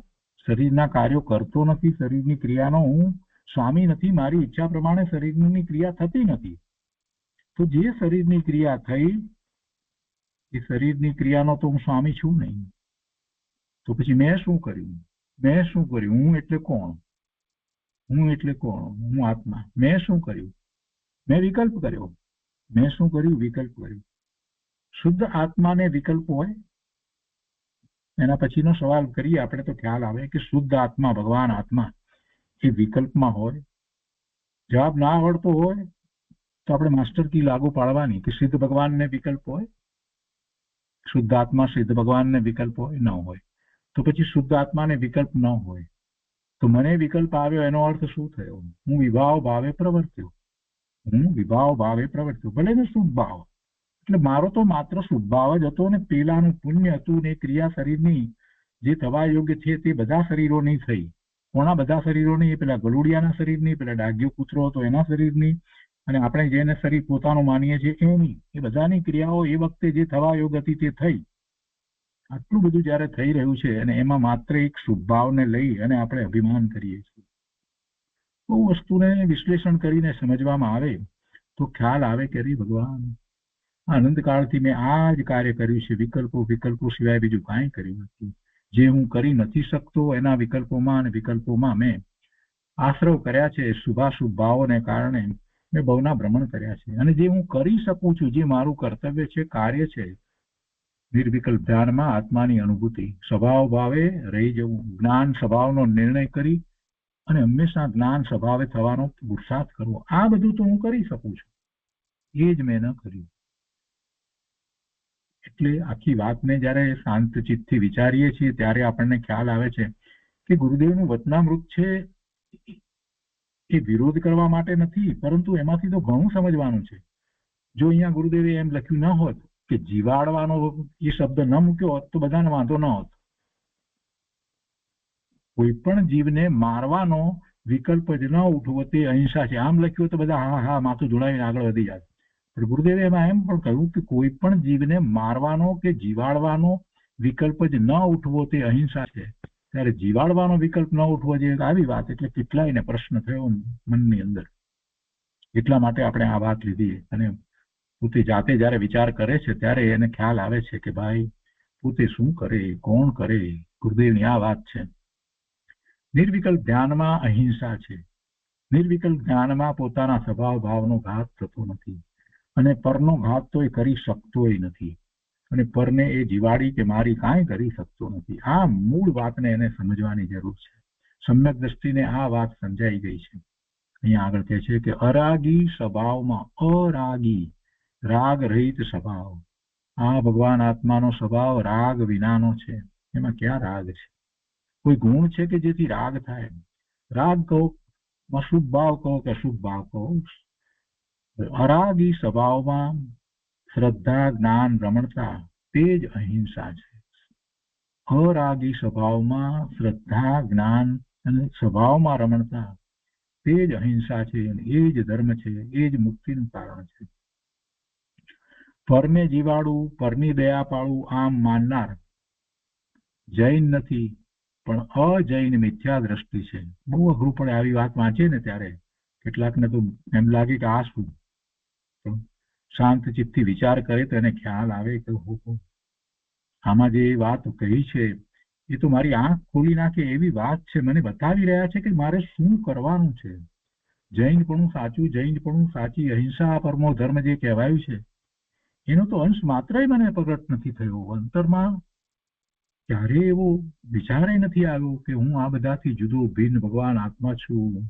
શરીરના કાર્યો કરતો નથી, શરીરની ક્રિયાનો હું સ્વામી નથી, મારી ઈચ્છા પ્રમાણે શરીરની ક્રિયા થતી નથી. તો જે શરીરની ક્રિયા થઈ એ શરીરની ક્રિયાનો તો હું સ્વામી છું નહીં. તો પછી મેં શું કર્યું? મેં શું કર્યું? હું એટલે કોણ? હું એટલે કોણ? હું આત્મા. મેં શું કર્યું? મેં વિકલ્પ કર્યો. મેં શું કર્યું? વિકલ્પ કર્યું. શુદ્ધ આત્માને વિકલ્પ હોય? એના પછીનો સવાલ કરીએ આપણે તો ખ્યાલ આવે કે શુદ્ધ આત્મા, ભગવાન આત્મા એ વિકલ્પમાં હોય? જવાબ ના આવડતો હોય તો આપણે માસ્ટર કી લાગુ પાડવાની કે સિદ્ધ ભગવાનને વિકલ્પ હોય? શુદ્ધ આત્મા સિદ્ધ ભગવાનને વિકલ્પ હોય? ન હોય. તો પછી શુદ્ધ આત્માને વિકલ્પ ન હોય તો મને વિકલ્પ આવ્યો એનો અર્થ શું થયો? હું વિભાવ ભાવે પ્રવર્ત્યો. હું વિભાવ ભાવે પ્રવર્ત્યો, ભલે ને શુભ ભાવ. એટલે મારો તો માત્ર શુભ ભાવ જ હતો, ને પેલાનું પુણ્ય હતું, ને ક્રિયા શરીરની જે થવા યોગ્ય છે તે બધા શરીરોની થઈ. કોના બધા શરીરોની? પેલા ગલુડિયાના શરીરની, પેલા ડાઘ્યો કૂતરો હતો એના શરીરની, અને આપણે જેને શરીર પોતાનું માનીએ છીએ એની. એ બધાની ક્રિયાઓ એ વખતે જે થવા યોગ્ય હતી તે થઈ. આટલું બધું જયારે થઈ રહ્યું છે અને એમાં માત્ર એક શુભ ભાવને લઈ અને આપણે અભિમાન કરીએ છીએ. બહુ વસ્તુને વિશ્લેષણ કરીને સમજવામાં આવે તો ખ્યાલ આવે કે અરે ભગવાન, અનંતકાળથી મેં આ જ કાર્ય કર્યું છે. વિકલ્પો સિવાય બીજું કાંઈ કર્યું નથી. જે હું કરી નથી શકતો એના વિકલ્પોમાં અને વિકલ્પોમાં મેં આશ્રવ કર્યા છે. શુભાશુભ ભાવોને કારણે મેં બહુના ભ્રમણ કર્યા છે. અને જે હું કરી શકું છું, જે મારું કર્તવ્ય છે, કાર્ય છે, નિર્વિકલ્પ ધ્યાનમાં આત્માની અનુભૂતિ, સ્વભાવ ભાવે રહી જવું, જ્ઞાન સ્વભાવનો નિર્ણય કરી અને હંમેશા જ્ઞાન સ્વભાવે થવાનો પુરુષાર્થ કરવો, આ બધું તો હું કરી શકું છું. એ જ મેં ન કર્યું. એટલે આખી વાતને જ્યારે શાંત ચિત્તથી વિચારીએ છીએ ત્યારે આપણને ખ્યાલ આવે છે કે ગુરુદેવનું વચનામૃત છે એ વિરોધ કરવા માટે નથી, પરંતુ એમાંથી તો ઘણું સમજવાનું છે. જો અહીંયા ગુરુદેવે એમ લખ્યું ન હોત કે જીવાડવાનો એ શબ્દ ન મૂક્યો હોત તો બધાને વાંધો ન હોત. કોઈ પણ જીવને મારવાનો વિકલ્પ જ ન ઉઠવો તે અહિંસા છે. આમ લખ્યું તો બધા હા હા માથું જોડાવીને આગળ વધી જાય. પણ ગુરુદેવે એમાં એમ પણ કહ્યું કે કોઈ પણ જીવને મારવાનો કે જીવાડવાનો વિકલ્પ જ ન ઉઠવો તે અહિંસા છે. ત્યારે જીવાડવાનો વિકલ્પ ન ઉઠવો જોઈએ આવી વાત એટલે કેટલાયને પ્રશ્ન થયો મનની અંદર. એટલા માટે આપણે આ વાત લીધી. અને પોતે જાતે જયારે વિચાર કરે છે ત્યારે એને ખ્યાલ આવે છે કે ભાઈ પોતે શું કરે, કોણ કરે. ગુરુદેવની આ વાત છે. નિર્વિકલ્પ ધ્યાનમાં અહિંસા છે. નિર્વિકલ્પ ધ્યાનમાં પોતાના સ્વભાવ ભાવનો ઘાત થતો નથી, અને પરનો ઘાત તો એ કરી શકતોય નથી, અને પરને એ જીવાડી કે મારી કાંઈ કરી શકતો નથી. આ મૂળ વાતને એને સમજવાની જરૂર છે. સમ્યક દ્રષ્ટિને આ વાત સમજાઈ ગઈ છે. અહીંયા આગળ કહે છે કે અરાગી સ્વભાવમાં, અરાગી રાગ રહિત સ્વભાવ. આ ભગવાન આત્માનો સ્વભાવ રાગ વિનાનો છે. એમાં ક્યાં રાગ છે? કોઈ ગુણ છે કે જેથી રાગ થાય? રાગ કહો, અશુભ ભાવ કહો કે અશુભ ભાવ કહો, અરાગી સ્વભાવમાં શ્રદ્ધા, જ્ઞાન, રમણતા તે જ અહિંસા છે. અરાગી સ્વભાવમાં શ્રદ્ધા, જ્ઞાન અને સ્વભાવમાં રમણતા તે જ અહિંસા છે, અને એ જ ધર્મ છે, એ જ મુક્તિનું કારણ છે. પરને જીવાડું, પરની દયા પાડું આમ માનનાર જૈન નથી, પણ અજૈન મિથ્યા દ્રષ્ટિ છે. બહુ અઘરું પડે આવી વાત વાંચે ને ત્યારે. કેટલાકને તો એમ લાગે કે આ શું. શાંત ચિત્તથી વિચાર કરે તો એને ખ્યાલ આવે કે આમાં જે વાત કહી છે એ તો મારી આંખ ખોલી નાખે એવી વાત છે. મને બતાવી રહ્યા છે કે મારે શું કરવાનું છે. જૈનપણું સાચું, જૈનપણું સાચી અહિંસા પરમો ધર્મ જે કહેવાયું છે એનો તો અંશ માત્રય મને પ્રગટ નથી થયો. અંતરમાં ક્યારે એવો વિચાર નથી આવ્યો કે હું આ બધાથી જુદો ભિન્ન ભગવાન આત્મા છું,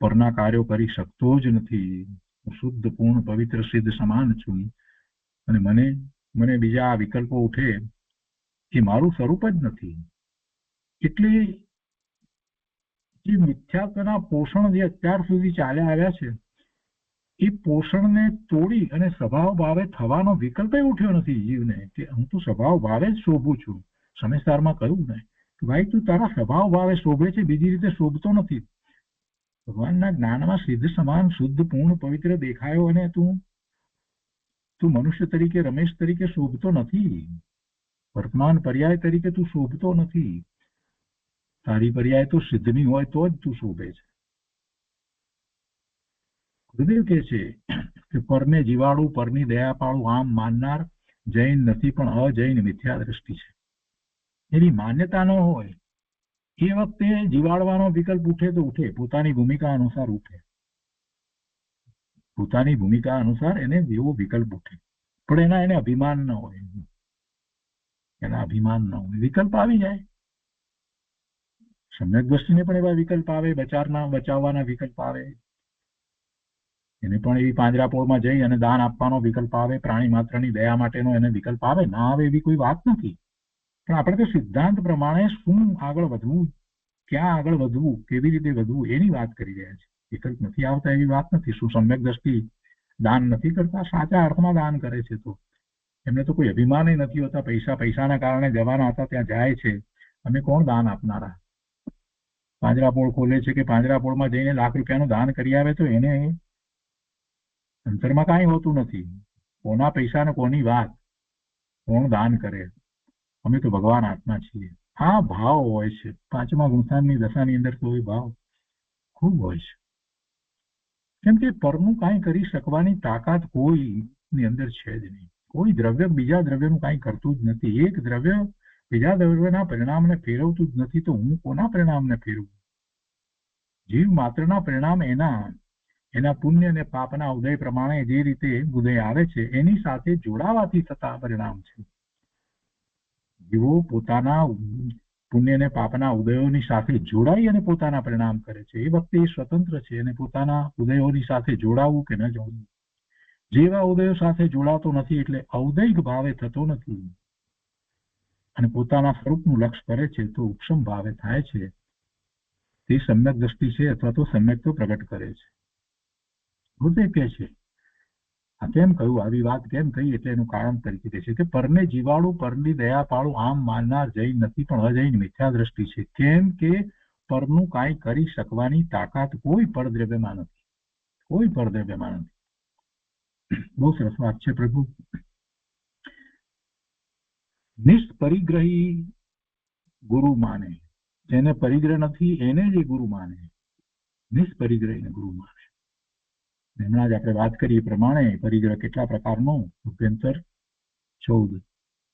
પરના કાર્યો કરી શકતો જ નથી, હું શુદ્ધ પૂર્ણ પવિત્ર સિદ્ધ સમાન છું, અને મને બીજા આ વિકલ્પો ઉઠે એ મારું સ્વરૂપ જ નથી. એટલે જે મિથ્યાત્વના પોષણ જે અત્યાર સુધી ચાલ્યા આવ્યા છે એ પોષણને તોડી અને સ્વભાવ ભાવે થવાનો વિકલ્પ ઉઠ્યો નથી જીવને, કે હું તો સ્વભાવ ભાવે જ શોભું છું. સમયસારમાં કહ્યું ને કે ભાઈ તું તારા સ્વભાવ ભાવે શોભે છે, બીજી રીતે શોભતો નથી. ભગવાનના જ્ઞાનમાં સિદ્ધ સમાન શુદ્ધ પૂર્ણ પવિત્ર દેખાયો અને તું મનુષ્ય તરીકે રમેશ તરીકે શોભતો નથી. વર્તમાન પર્યાય તરીકે તું શોભતો નથી. તારી પર્યાય તો સિદ્ધની હોય તો જ તું શોભે છે. ગુરુદેવ કહે છે કે પરને જીવાડું, પરની દયા પાળું આમ માનનાર જૈન નથી પણ અજૈન મિથ્યા દ્રષ્ટિ છે. એની માન્યતા ન હોય એ વખતે જીવાડવાનો વિકલ્પ ઉઠે તો ઉઠે, પોતાની ભૂમિકા અનુસાર ઉઠે, પોતાની ભૂમિકા અનુસાર એને એવો વિકલ્પ ઉઠે. પણ એને અભિમાન ન હોય, એના અભિમાન ન હોય, વિકલ્પ આવી જાય. સમ્યક દ્રષ્ટિને પણ એવા વિકલ્પ આવે, બચાવવાના વિકલ્પ આવે, એને પણ એવી પાંજરાપોળમાં જઈ અને દાન આપવાનો વિકલ્પ આવે, પ્રાણી માત્રની દયા માટેનો એને વિકલ્પ આવે. ના આવે એવી કોઈ વાત નથી. પણ આપણે તો સિદ્ધાંત પ્રમાણે શું આગળ વધવું, ક્યાં આગળ વધવું, કેવી રીતે વધવું એની વાત કરી રહ્યા છે. વિકલ્પ નથી આવતા એવી વાત નથી. શું સમ્યક દ્રષ્ટિ દાન નથી કરતા? સાચા અર્થમાં દાન કરે છે. તો એમને તો કોઈ અભિમાન નથી હોતા. પૈસાના કારણે જવાના હતા ત્યાં જાય છે. અમે કોણ દાન આપનારા? પાંજરાપોળ ખોલે છે કે પાંજરાપોળમાં જઈને લાખ રૂપિયાનું દાન કરી આવે તો એને અંતરમાં કાંઈ હોતું નથી. કોના પૈસા ને કોની વાત, કોણ દાન કરે? અમે તો ભગવાન આત્મા છીએ. આ ભાવ હોય છે. પાંચમા ગુણસ્થાનની દશાની અંદર તો એ ભાવ ખૂબ હોય છે. કેમ કે પરનું કાંઈ કરી શકવાની તાકાત કોઈની અંદર છે જ નહીં. કોઈ દ્રવ્ય બીજા દ્રવ્યનું કાંઈ કરતું જ નથી. એક દ્રવ્ય બીજા દ્રવ્યના પરિણામને ફેરવતું જ નથી. તો હું કોના પરિણામને ફેરવું? જીવ માત્રના પરિણામ એના પુણ્ય અને પાપના ઉદય પ્રમાણે જે રીતે ઉદય આવે છે એની સાથે જોડાવાથી થતા પરિણામ છે. જીવો પોતાના પુણ્ય અને પાપના ઉદયોની સાથે જોડાઈ અને પોતાના પરિણામ કરે છે. એ વખતે એ સ્વતંત્ર છે અને પોતાના ઉદયોની સાથે જોડાવું કે ન જોડવું. જેવા ઉદયો સાથે જોડાતો નથી એટલે ઔદૈહિક ભાવે થતો નથી અને પોતાના સ્વરૂપનું લક્ષ્ય કરે છે તો ઉપશમ ભાવે થાય છે. તે સમ્યક દ્રષ્ટિ છે અથવા તો સમ્યક તો પ્રગટ કરે છે. ગુરુદેવ કહે છે આ કેમ કહ્યું, આવી વાત કેમ કહી? એટલે એનું કારણ તરીકે કહે છે કે પરને જીવાડું, પરની દયા પાળું આમ માનનાર જૈન નથી પણ અજૈન મિથ્યા દ્રષ્ટિ છે. કેમ કે પરનું કાંઈ કરી શકવાની તાકાત કોઈ પરદ્રવ્યમાં નથી, કોઈ પરદ્રવ્યમાં નથી. બહુ સરસ વાત છે પ્રભુ. નિષ્પરિગ્રહી ગુરુ માને, જેને પરિગ્રહ નથી એને જે ગુરુ માને, નિષ્પરિગ્રહીને ગુરુ માને. હમણાં જ આપણે વાત કરી એ પ્રમાણે પરિગ્રહ કેટલા પ્રકારનો? અભ્યંતર 14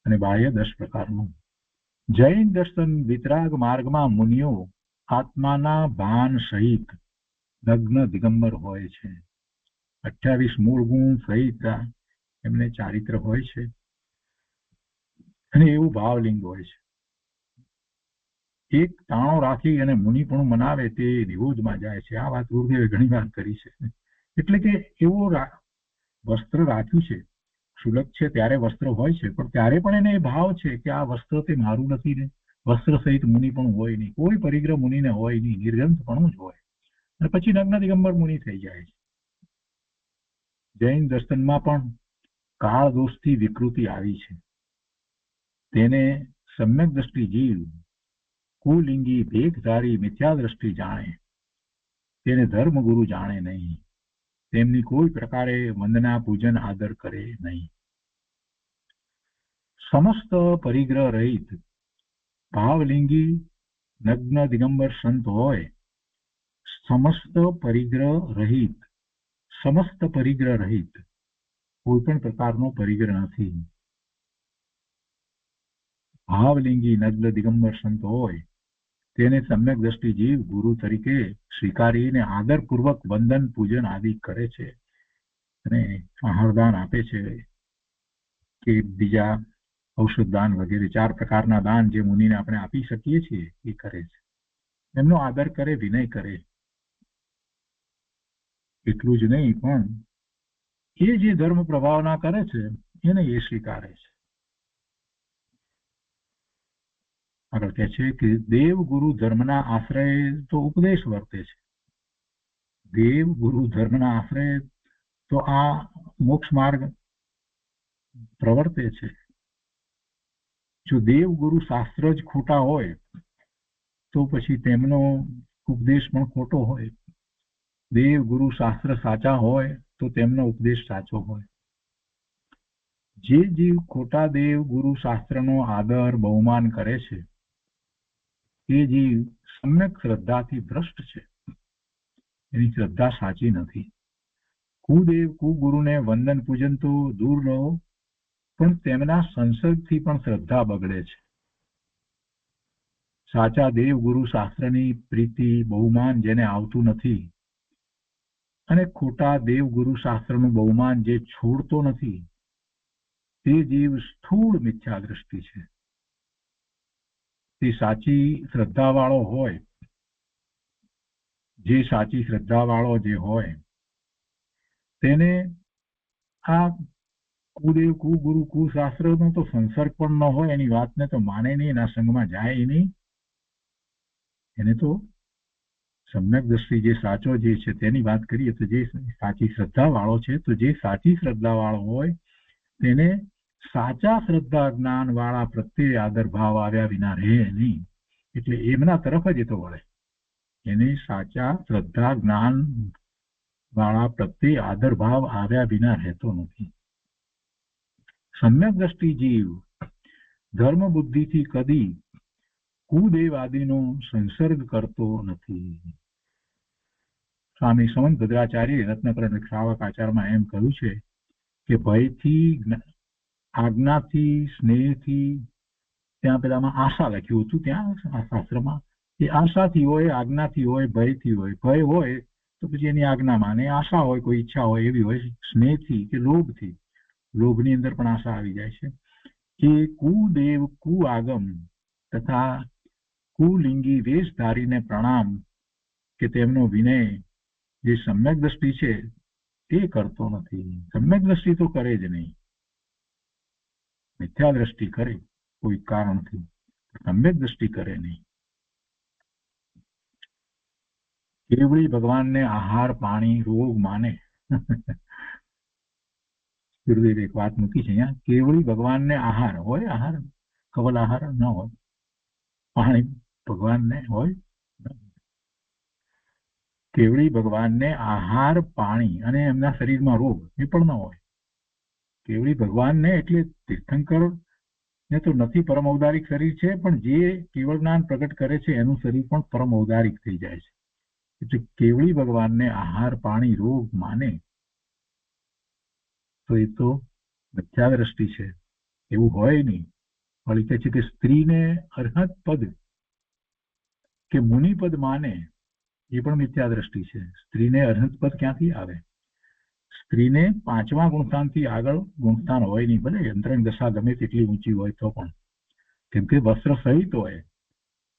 અને બાહ્ય 10 પ્રકારનું. જૈન દર્શન વિતરાગ માર્ગમાં મુનિઓ આત્માના ભાન સહિત નગ્ન દિગંબર હોય છે. 28 મૂળ ગુણ સહિત એમને ચારિત્ર હોય છે અને એવું ભાવલિંગ હોય છે. એક તાણો રાખી અને મુનિ પણ મનાવે તે નિરોધમાં જાય છે. આ વાત ગુરુદેવે ઘણી વાર કરી છે. એટલે કે એવો વસ્ત્ર રાખ્યું છે, શુલક છે ત્યારે વસ્ત્ર હોય છે, પણ ત્યારે પણ એને એ ભાવ છે કે આ વસ્ત્ર તે મારું નથી ને. વસ્ત્ર સહિત મુનિ પણ હોય નહીં, કોઈ પરિગ્રહ મુનિને હોય નહીં, નિર્ગ્રંથપણું જ હોય અને પછી નગ્ન દિગંબર મુનિ થઈ જાય છે. જૈન દર્શનમાં પણ કાળ દોષથી વિકૃતિ આવી છે. તેને સમ્યક દ્રષ્ટિ જીવ કુલિંગી ભેખધારી મિથ્યા દ્રષ્ટિ જાણે, તેને ધર્મગુરુ જાણે નહીં, તેમની કોઈ પ્રકારે વંદના પૂજન આદર કરે નહીં. સમસ્ત પરિગ્રહ રહિત ભાવલિંગી નગ્ન દિગંબર સંત હોય, સમસ્ત પરિગ્રહ રહિત કોઈ પણ પ્રકારનો પરિગ્રહ નથી. ભાવલિંગી નગ્ન દિગંબર સંત હોય તેને સમ્યક દ્રષ્ટિ જીવ ગુરુ તરીકે સ્વીકારીને આદરપૂર્વક વંદન પૂજન આદિ કરે છે અને આહારદાન આપે છે કે બીજા ઔષધ દાન વગેરે 4 પ્રકારના દાન જે મુનિને આપણે આપી શકીએ છીએ એ કરે છે. એમનો આદર કરે, વિનય કરે. એટલું જ નહીં પણ એ જે ધર્મ પ્રભાવના કરે છે એને એ સ્વીકારે છે. આગળ કહે છે કે દેવ ગુરુ ધર્મના આશ્રય તો ઉપદેશ વર્તે છે. દેવ ગુરુ ધર્મના આશ્રય તો આ મોક્ષ માર્ગ પ્રવર્તે છે. જો દેવ ગુરુ શાસ્ત્ર જ ખોટા હોય તો પછી તેમનો ઉપદેશ પણ ખોટો હોય. દેવ ગુરુ શાસ્ત્ર સાચા હોય તો તેમનો ઉપદેશ સાચો હોય. જે જીવ ખોટા દેવ ગુરુ શાસ્ત્રનો આદર બહુમાન કરે છે એ જીવ સમ્યક શ્રદ્ધાથી ભ્રષ્ટ છે. એની શ્રદ્ધા સાચી નથી. કુદેવ કુગુરુને વંદન પૂજન તો દૂર રહો, પણ તેમના સંસર્ગથી પણ શ્રદ્ધા બગડે છે. સાચા દેવ ગુરુ શાસ્ત્રની પ્રીતિ બહુમાન જેને આવતું નથી અને ખોટા દેવ ગુરુ શાસ્ત્રનું બહુમાન જે છોડતો નથી તે જીવ સ્થૂળ મિથ્યા દ્રષ્ટિ છે. તે સાચી શ્રદ્ધાવાળો હોય, જે સાચી શ્રદ્ધાવાળો જે હોય તેને આ કુદેવ કુગુરુ કુશાસ્ત્રનો તો સંસર્ગ પણ ન હોય, એની વાતને તો માને નહીં, એના સંગમાં જાય નહીં. એને તો સમ્યક દ્રષ્ટિ જે સાચો જે છે તેની વાત કરીએ તો જે સાચી શ્રદ્ધાવાળો છે તો જે સાચી શ્રદ્ધાવાળો હોય તેને સાચા શ્રદ્ધા જ્ઞાન વાળા પ્રત્યે આદર ભાવ આવ્યા વિના રહે નહીં. એટલે એમના તરફ જ એ તો વળે. એને સાચા શ્રદ્ધા જ્ઞાન વાળા પ્રત્યે આદર ભાવ આવ્યા વિના રહેતો નથી. સમ્યક દ્રષ્ટિ જીવ ધર્મ બુદ્ધિથી કદી કુદેવ આદિનો સંસર્ગ કરતો નથી. સ્વામી સમંત ભદ્રાચાર્ય રત્નકરણ શ્રાવક આચારમાં એમ કહ્યું છે કે ભયથી, આજ્ઞાથી, સ્નેહથી, ત્યાં પેલામાં આશા લખ્યું હતું ત્યાં આ શાસ્ત્રમાં, એ આશાથી હોય, આજ્ઞાથી હોય, ભયથી હોય. ભય હોય તો પછી એની આજ્ઞા માને, આશા હોય કોઈ ઈચ્છા હોય એવી હોય, સ્નેહથી કે લોભથી, લોભની અંદર પણ આશા આવી જાય છે. કે કુદેવ કુ આગમ તથા કુલિંગી વેશ ધારીને પ્રણામ કે તેમનો વિનય જે સમ્યક દ્રષ્ટિ છે તે કરતો નથી. સમ્યક દ્રષ્ટિ તો કરે જ નહીં, મિથ્યા દ્રષ્ટિ કરે કોઈ કારણથી, સમ્યક દ્રષ્ટિ કરે નહીં. કેવળી ભગવાનને આહાર પાણી રોગ માને. ગુરુદેવ એક વાત મૂકી છે અહીંયા, કેવળી ભગવાનને આહાર હોય, આહાર કવલ આહાર ન હોય, પાણી ભગવાનને હોય, કેવળી ભગવાનને આહાર પાણી અને એમના શરીરમાં રોગ એ પણ ન હોય. કેવળી ભગવાનને એટલે તીર્થંકર ને તો નથી પરમ ઔદારિક શરીર છે, પણ જે કેવળ જ્ઞાન પ્રગટ કરે છે એનું શરીર પણ પરમ ઔદારિક થઈ જાય છે. એટલે કેવળી ભગવાનને આહાર પાણી રોગ માને તો એ તો મિથ્યા દ્રષ્ટિ છે. એવું હોય નહીં. વળી કહે છે કે સ્ત્રીને અર્હત પદ કે મુનિપદ માને એ પણ મિથ્યા દ્રષ્ટિ છે. સ્ત્રીને અર્હત પદ ક્યાંથી આવે? સ્ત્રીને 5મા ગુણસ્થાનથી આગળ ગુણસ્થાન હોય નહીં, ભલે અંતરંગ દશા ગમે તેટલી ઊંચી હોય તો પણ, કેમ કે વસ્ત્ર સહિત હોય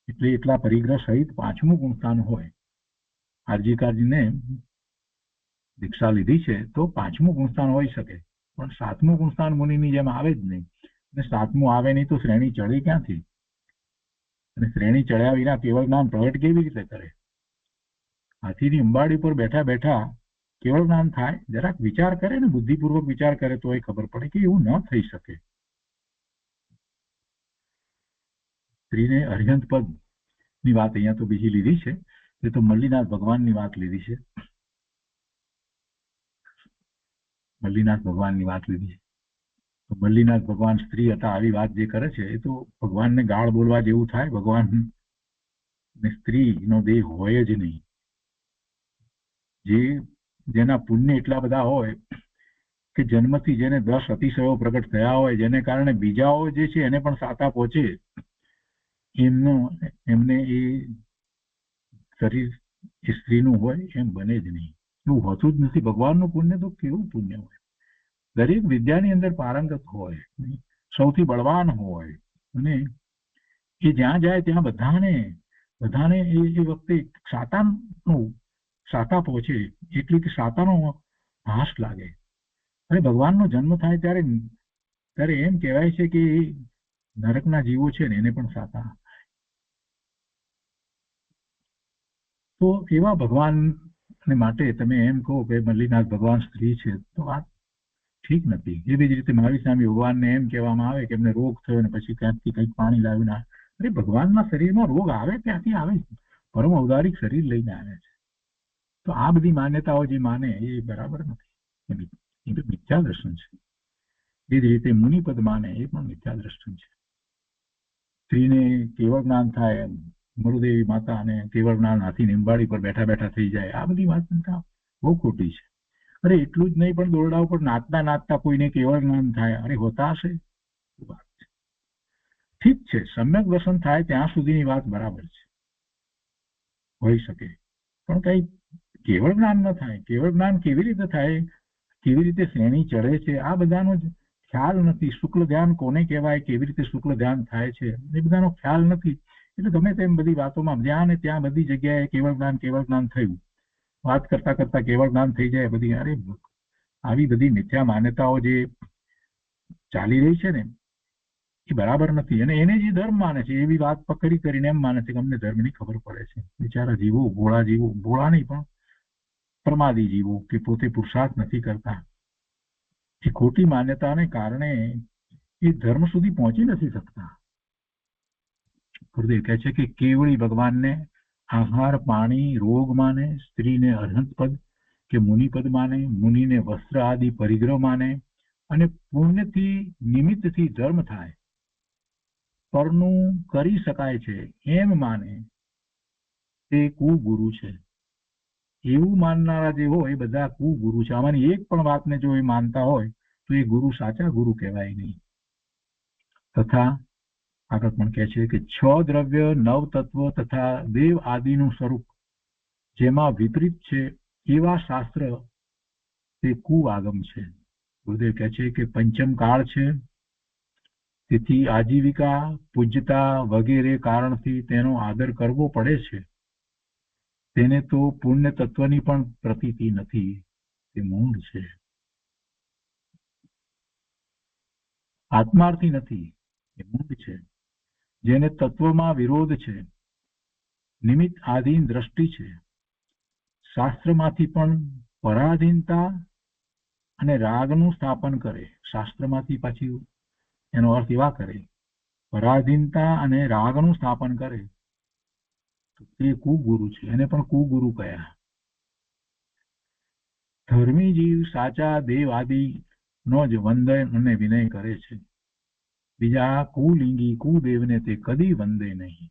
એટલે એટલા પરિગ્રહ સહિત 5મું ગુણસ્થાન હોય. આરજીકારજીને દીક્ષા લીધી છે તો 5મું ગુણસ્થાન હોઈ શકે, પણ 7મું ગુણસ્થાન મુનિની જેમ આવે જ નહીં. અને 7મું આવે નહીં તો શ્રેણી ચડે ક્યાંથી? અને શ્રેણી ચડ્યા વિના કેવળ જ્ઞાન પ્રગટ કેવી રીતે કરે? હાથીની અંબાડી પર બેઠા બેઠા કેવળ જ્ઞાન થાય? જરાક વિચાર કરે ને, બુદ્ધિપૂર્વક વિચાર કરે તો એ ખબર પડે કે એવું ન થઈ શકે. સ્ત્રીને અર્હંત પદ ની વાત અહીંયા તો બીજી લીધી છે, એ તો મલ્લીનાથ ભગવાનની વાત લીધી છે. મલ્લીનાથ ભગવાનની વાત લીધી છે. તો મલ્લીનાથ ભગવાન સ્ત્રી હતા આવી વાત જે કરે છે એ તો ભગવાનને ગાળ બોલવા જેવું થાય. ભગવાન ને સ્ત્રીનો દેહ હોય જ નહીં. જેના પુણ્ય એટલા બધા હોય કે જન્મથી જેને 10 અતિશયો પ્રગટ થયા હોય, જેને કારણે બીજાઓ જે છે એને પણ સાતા પહોંચે, એમને એ શરીર એ સ્ત્રીનું હોય એમ બને જ નહીં. એવું હોતું જ નથી. ભગવાનનું પુણ્ય તો કેવું પુણ્ય હોય! દરેક વિદ્યાની અંદર પારંગત હોય, સૌથી બળવાન હોય, અને એ જ્યાં જાય ત્યાં બધાને એ વખતે સાતા પહોંચે, એટલે કે સાતાનો હાસ લાગે. અને ભગવાનનો જન્મ થાય ત્યારે એમ કહેવાય છે કે નરકના જીવો છે ને એને પણ સાતા. તો એવા ભગવાન માટે તમે એમ કહો કે મલ્લીનાથ ભગવાન સ્ત્રી છે, તો આ ઠીક નથી. એવી જ રીતે મહાવીર સ્વામી ભગવાનને એમ કહેવામાં આવે કે એમને રોગ થયો ને પછી ક્યાંકથી કંઈક પાણી લાવીને, અરે ભગવાનના શરીરમાં રોગ આવે ત્યાંથી આવે, પરમ ઔદારિક શરીર લઈને આવે છે. તો આ બધી માન્યતાઓ જે માને એ બરાબર નથી, એ મિથ્યા દર્શન છે. એ જ રીતે મુનિપદ માને એ પણ મિથ્યા દર્શન છે. સ્ત્રીને કેવળ જ્ઞાન થાય, મરુદેવી માતા અને કેવળ જ્ઞાન હાથી નિંબાળી પર બેઠા બેઠા થઈ જાય, આ બધી માન્યતા બહુ ખોટી છે. અરે એટલું જ નહીં, પણ દોરડા ઉપર નાચતા કોઈને કેવળ જ્ઞાન થાય, અરે હોતા હશે? વાત છે. ઠીક છે, સમ્યક દર્શન થાય ત્યાં સુધીની વાત બરાબર છે, હોઈ શકે, પણ કઈ કેવળ જ્ઞાન ન થાય. કેવળ જ્ઞાન કેવી રીતે થાય, કેવી રીતે શ્રેણી ચડે છે, આ બધાનો જ ખ્યાલ નથી. શુક્લ ધ્યાન કોને કહેવાય, કેવી રીતે શુક્લ ધ્યાન થાય છે, એ બધાનો ખ્યાલ નથી. એટલે ગમે તેમ બધી વાતોમાં જ્યાં ને ત્યાં બધી જગ્યાએ કેવળ જ્ઞાન થયું, વાત કરતા કરતા કેવળ જ્ઞાન થઈ જાય બધી. અરે આવી બધી મિથ્યા માન્યતાઓ જે ચાલી રહી છે ને એ બરાબર નથી. અને એને જે ધર્મ માને છે એવી વાત પકડી કરીને એમ માને છે કે અમને ધર્મની ખબર પડે છે. બિચારા જીવો, ભોળા જીવો, ભોળા નહીં પણ પ્રમાદી જીવો કે પોતે પુરુષાર્થ નથી કરતા, એ ખોટી માન્યતાને કારણે એ ધર્મ સુધી પહોંચી નથી શકતા. ગુરુદેવ કહે છે કે કેવળી ભગવાનને આહાર પાણી રોગ માને, સ્ત્રીને અર્હંત પદ કે મુનિપદ માને, મુનિને વસ્ત્ર આદિ પરિગ્રહ માને, અને પુણ્યથી નિમિત્તથી ધર્મ થાય, પરનું કરી શકાય છે એમ માને, તે કુગુરુ છે. એવું માનનારા જે હોય એ બધા કુગુરુ છે. આમાંની એક પણ વાતને જો એ માનતા હોય તો એ ગુરુ સાચા ગુરુ કહેવાય નહીં. તથા આગળ પણ કહે છે કે 6 દ્રવ્ય, 9 તત્વ તથા દેવ આદિનું સ્વરૂપ જેમાં વિપરીત છે એવા શાસ્ત્ર તે કુઆગમ છે. ગુરુદેવ કહે છે કે પંચમ કાળ છે, તેથી આજીવિકા, પૂજ્યતા વગેરે કારણથી તેનો આદર કરવો પડે છે. તેને તો પુણ્ય તત્વની પણ પ્રતીતિ નથી, તે મૂળ છે, આત્માર્થી નથી, એ મૂળ છે. જેને તત્વમાં વિરોધ છે, નિમિત્ત આધીન દ્રષ્ટિ છે, શાસ્ત્રમાંથી પણ પરાધીનતા અને રાગનું સ્થાપન કરે. શાસ્ત્રમાંથી પાછી એનો અર્થ એવા કરે, પરાધીનતા અને રાગનું સ્થાપન કરે, તે કુગુરુ છે. એને પણ કુગુરુ કયા. ધર્મી જીવ સાચા દેવ આદિ નો જ વંદન અને વિનય કરે છે. બીજા કુલિંગી કુદેવને તે કદી વંદે નહીં.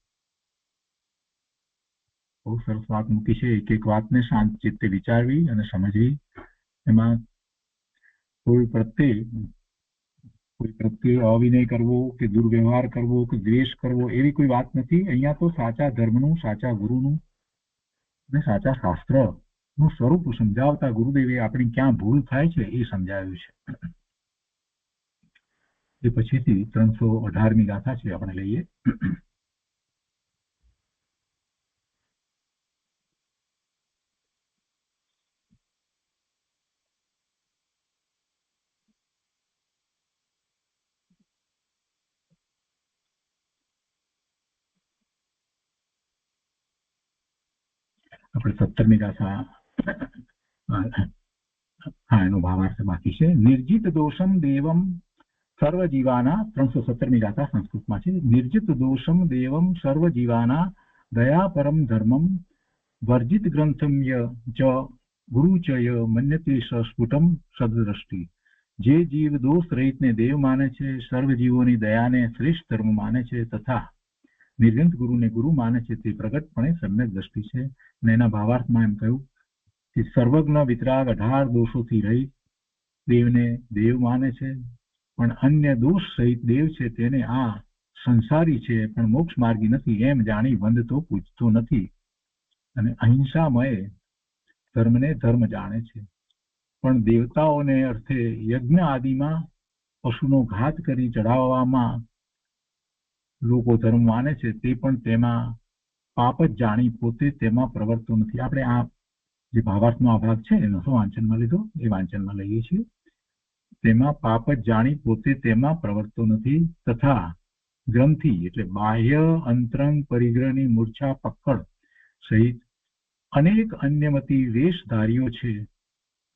બહુ સરસ વાત મૂકી છે. એક વાતને શાંત ચિત્તે વિચારવી અને સમજવી. એમાં કોઈ પ્રત્યે અવિનય કરવો કે દુર્વ્યવહાર કરવો કે દ્વેષ કરવો એવી કોઈ વાત નથી. અહીંયા તો સાચા ધર્મનું, સાચા ગુરુનું અને સાચા શાસ્ત્રનું સ્વરૂપ સમજાવતા ગુરુદેવે આપણી ક્યાં ભૂલ થાય છે એ સમજાવ્યું છે. એ પછીથી 318મી ગાથા છે, આપણે લઈએ. આપણે 17મી ગાથા, હા, એનો ભાવાર્થ બાકી છે. નિર્જિત દોષમ દેવમ સર્વજીવાના, 317મી ગાથા સંસ્કૃતમાં છે. નિર્જિત દોષમ દેવમ સર્વજીવાના દયા પરમ ધર્મમ વર્જિત ગ્રંથમ ચ ગુરુ ચ મન્યતે સ્ફુટમ સદદ્રષ્ટિ. જે જીવ દોષ રહિતને દેવ માને છે, સર્વ જીવોની દયાને શ્રેષ્ઠ ધર્મ માને છે, તથા નિર્ગ્રંથ ગુરુને ગુરુ માને છે, તે પ્રગટપણે સમ્યક દ્રષ્ટિ છે. અને એના ભાવાર્થમાં એમ કહ્યું કે સર્વજ્ઞ વિતરાગ 18 દોષોથી રહી દેવને દેવ માને છે, પણ અન્ય દોષ સહિત દેવ છે તેને આ સંસારી છે પણ મોક્ષ માર્ગી નથી એમ જાણી વંદતો પૂજતો નથી, અને અહિંસામય ધર્મને ધર્મ જાણે છે. પણ દેવતાઓને અર્થે યજ્ઞ આદિમાં પશુનો ઘાત કરી ચડાવવામાં લોકો ધર્મ માને છે, તે પણ તેમાં પાપ જ જાણી પોતે તેમાં પ્રવર્તતો નથી. આપણે આ જે ભાવાર્થનો આ ભાગ છે એનો શું વાંચનમાં લીધો, એ વાંચનમાં લઈએ છીએ. તેમાં પાપ જ જાણી પોતે તેમાં પ્રવર્તતો નથી, તથા ગ્રંથિ એટલે બાહ્ય અંતરંગ પરિગ્રહની મૂર્છા પકડ સહિત અનેક અન્યમતી વેશધારીઓ છે,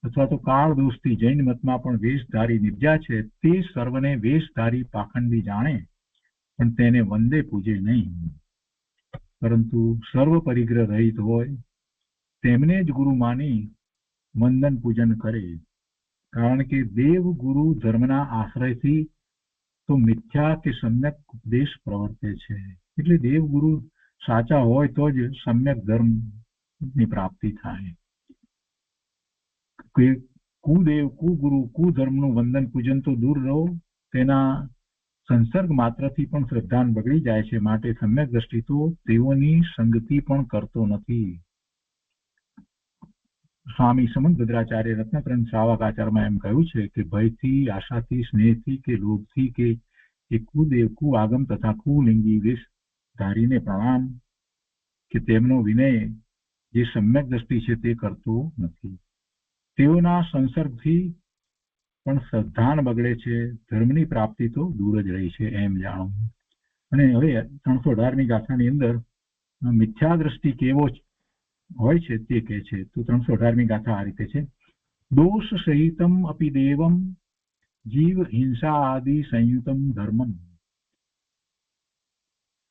અથવા તો કાળ દોષથી જૈન મતમાં પણ વેશધારી નિર્જા છે, તે સર્વને વેશધારી પાખંડી જાણે પણ તેને વંદે પૂજે નહીં, પરંતુ સર્વ પરિગ્રહ રહિત હોય તેમને જ ગુરુ માની વંદન પૂજન કરે. કારણ કે દેવ ગુરુ ધર્મના આશ્રયથી તો મિથ્યા કે સમ્યક ઉપદેશ પ્રવર્તે છે. એટલે દેવ ગુરુ સાચા હોય તો જ સમ્યક ધર્મની પ્રાપ્તિ થાય. કુદેવ કુગુરુ કુધર્મનું વંદન પૂજન તો દૂર રહો, તેના સંસર્ગ માત્રથી પણ શ્રદ્ધાન બગડી જાય છે. માટે સમ્યક દ્રષ્ટિ તો તેઓની સંગતિ પણ કરતો નથી. સ્વામી સમંત ભદ્રાચાર્ય રત્નત્રંત શ્રાવકાચારમાં એમ કહ્યું છે કે ભયથી, આશાથી, સ્નેહથી કે લોભથી કે કુદેવ કુ આગમ તથા કુલિંગી વેશ ધારીને પ્રણામ કે તેમનો વિનય જે સમ્યક દ્રષ્ટિ છે તે કરતો નથી. તેઓના સંસર્ગથી પણ શ્રદ્ધાન બગડે છે, ધર્મની પ્રાપ્તિ તો દૂર જ રહી છે એમ જાણો. અને હવે 318મી ગાથાની અંદર મિથ્યા દ્રષ્ટિ કેવો હોય છે તે કહે છે. તો 318મી ગાથા આ રીતે છે: દોષ સહિતમ અપિ દેવમ જીવ હિંસા આદિ સંયુતમ ધર્મમ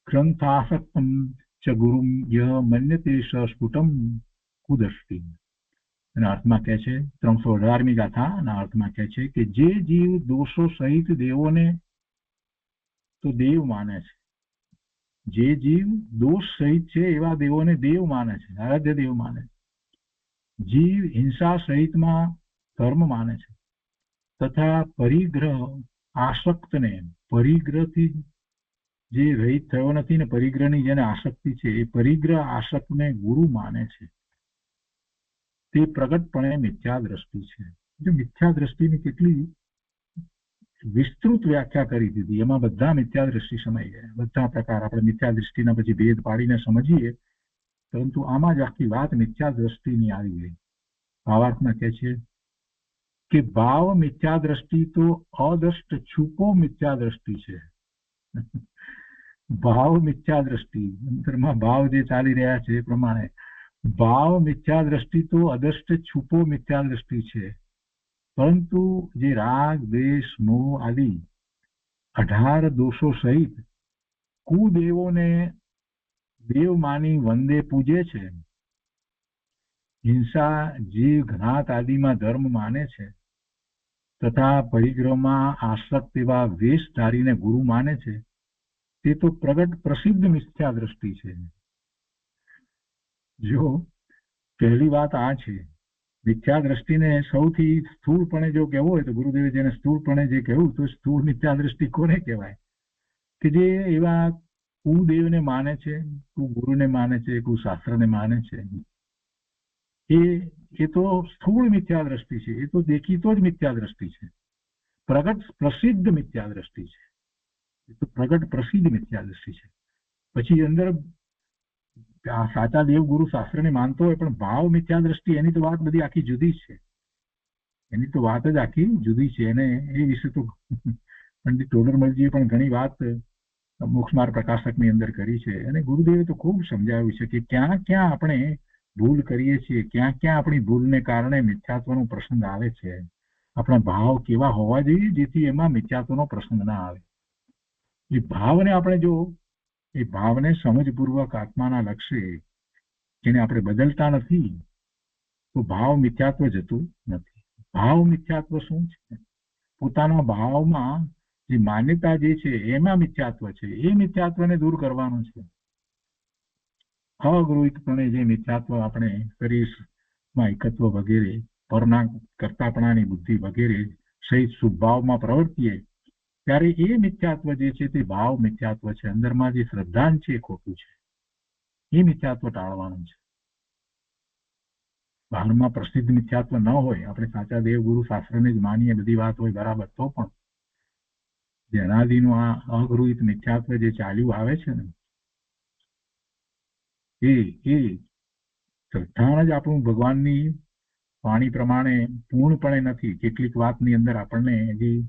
ગ્રંથાસક્તમ ચ ગુરુમ યહ મન્યતે સ્ફુટમ કુદષ્ટિ. અને અર્થમાં કહે છે 318મી ગાથાના અર્થમાં કહે છે કે જે જીવ દોષો સહિત દેવોને તો દેવ માને છે, જે જીવ દોષ સહિત છે એવા દેવોને દેવ માને છે, આરાધ્ય દેવ માને છે, જીવ હિંસા સહિતમાં ધર્મ માને છે, તથા પરિગ્રહ આસક્તને, પરિગ્રહથી જે રહિત થયો નથી ને પરિગ્રહની જેને આસક્તિ છે એ પરિગ્રહ આસક્તને ગુરુ માને છે, તે પ્રગટપણે મિથ્યા દ્રષ્ટિ છે. જો મિથ્યા દ્રષ્ટિની કેટલી વિસ્તૃત વ્યાખ્યા કરી દીધી, એમાં બધા મિથ્યા દ્રષ્ટિ સમાઈ ગયા, બધા પ્રકાર. આપણે મિથ્યા દ્રષ્ટિના પછી ભેદ પાડીને સમજીએ, પરંતુ આમાં જ આખી વાત મિથ્યા દ્રષ્ટિની આવી ગઈ. ભાવાર્થમાં કહે છે કે ભાવ મિથ્યા દ્રષ્ટિ તો અદષ્ટ છુપો મિથ્યા દ્રષ્ટિ છે. ભાવ મિથ્યા દ્રષ્ટિ, અંતરમાં ભાવ જે ચાલી રહ્યા છે એ પ્રમાણે ભાવ મિથ્યા દ્રષ્ટિ તો અદષ્ટ છુપો મિથ્યા દ્રષ્ટિ છે. પરંતુ જે રાગ, દ્વેષ, મોહ આદિ 18 દોષો સહિત કુદેવોને દેવ માની વંદે પૂજે છે, હિંસા, જીવ, ઘાત આદિમાં ધર્મ માને છે, તથા પરિગ્રહમાં આસક્ત એવા વેશ ધારીને ગુરુ માને છે, તે તો પ્રગટ પ્રસિદ્ધ મિથ્યા દ્રષ્ટિ છે. જો પહેલી વાત આ છે, મિથ્યા દ્રષ્ટિને સૌથી સ્થૂળપણે જો કહેવું હોય તો ગુરુદેવે જેને સ્થૂળપણે જે કહેવું તો સ્થૂળ મિથ્યા દ્રષ્ટિ કોને કહેવાય? કે જે એવા કુદેવને માને છે, કુગુરુને માને છે, કુશાસ્ત્રને માને છે, એ તો સ્થૂળ મિથ્યા દ્રષ્ટિ છે, એ તો દેખીતો જ મિથ્યા દ્રષ્ટિ છે. પ્રગટ પ્રસિદ્ધ મિથ્યા દ્રષ્ટિ છે, એ તો પ્રગટ પ્રસિદ્ધ મિથ્યા દ્રષ્ટિ છે. પછી અંદર સાચા દેવ ગુરુ શાસ્ત્રને માનતો હોય પણ ભાવ મિથ્યા દ્રષ્ટિ, એની તો વાત બધી આખી જુદી છે, એની તો વાત જ આખી જુદી છે. એને એ વિશે તો પંડિત ટોડરમલજીએ પણ ઘણી વાત મોક્ષમાર્ગ પ્રકાશકની અંદર કરી છે, અને ગુરુદેવે તો ખૂબ સમજાવ્યું છે કે ક્યાં ક્યાં આપણે ભૂલ કરીએ છીએ, ક્યાં ક્યાં આપણી ભૂલને કારણે મિથ્યાત્વનો પ્રસંગ આવે છે, આપણા ભાવ કેવા હોવા જોઈએ જેથી એમાં મિથ્યાત્વનો પ્રસંગ ના આવે. એ ભાવને આપણે જો એ ભાવને સમજપૂર્વક આત્માના લક્ષ્ય જેને આપણે બદલતા નથી તો ભાવ મિથ્યાત્વ જતું નથી. ભાવ મિથ્યાત્વ શું છે? પોતાના ભાવમાં જે માન્યતા જે છે એમાં મિથ્યાત્વ છે, એ મિથ્યાત્વને દૂર કરવાનું છે. અગૃહિતપણે જે મિથ્યાત્વ આપણે શરીરમાં એકત્વ વગેરે પરના કરતાપણાની બુદ્ધિ વગેરે સહિત શુભભાવમાં પ્રવર્તીએ ત્યારે એ મિથ્યાત્વ જે છે તે ભાવ મિથ્યાત્વ છે. અંદરમાં જે શ્રદ્ધાન છે એ ખોટું છે. એ મિથ્યાત્વ ટાળવાનું છે. બહારમાં પ્રસિદ્ધ મિથ્યાત્વ ન હોય, આપણે સાચા દેવગુરુ શાસ્ત્રને જ માનીએ, બધી વાત હોય બરાબર, તો પણ જે અનાદિનું આ અગૃહિત મિથ્યાત્વ જે ચાલ્યું આવે છે ને, એ શ્રદ્ધા જ આપણું ભગવાનની વાણી પ્રમાણે પૂર્ણપણે નથી. કેટલીક વાતની અંદર આપણને હજી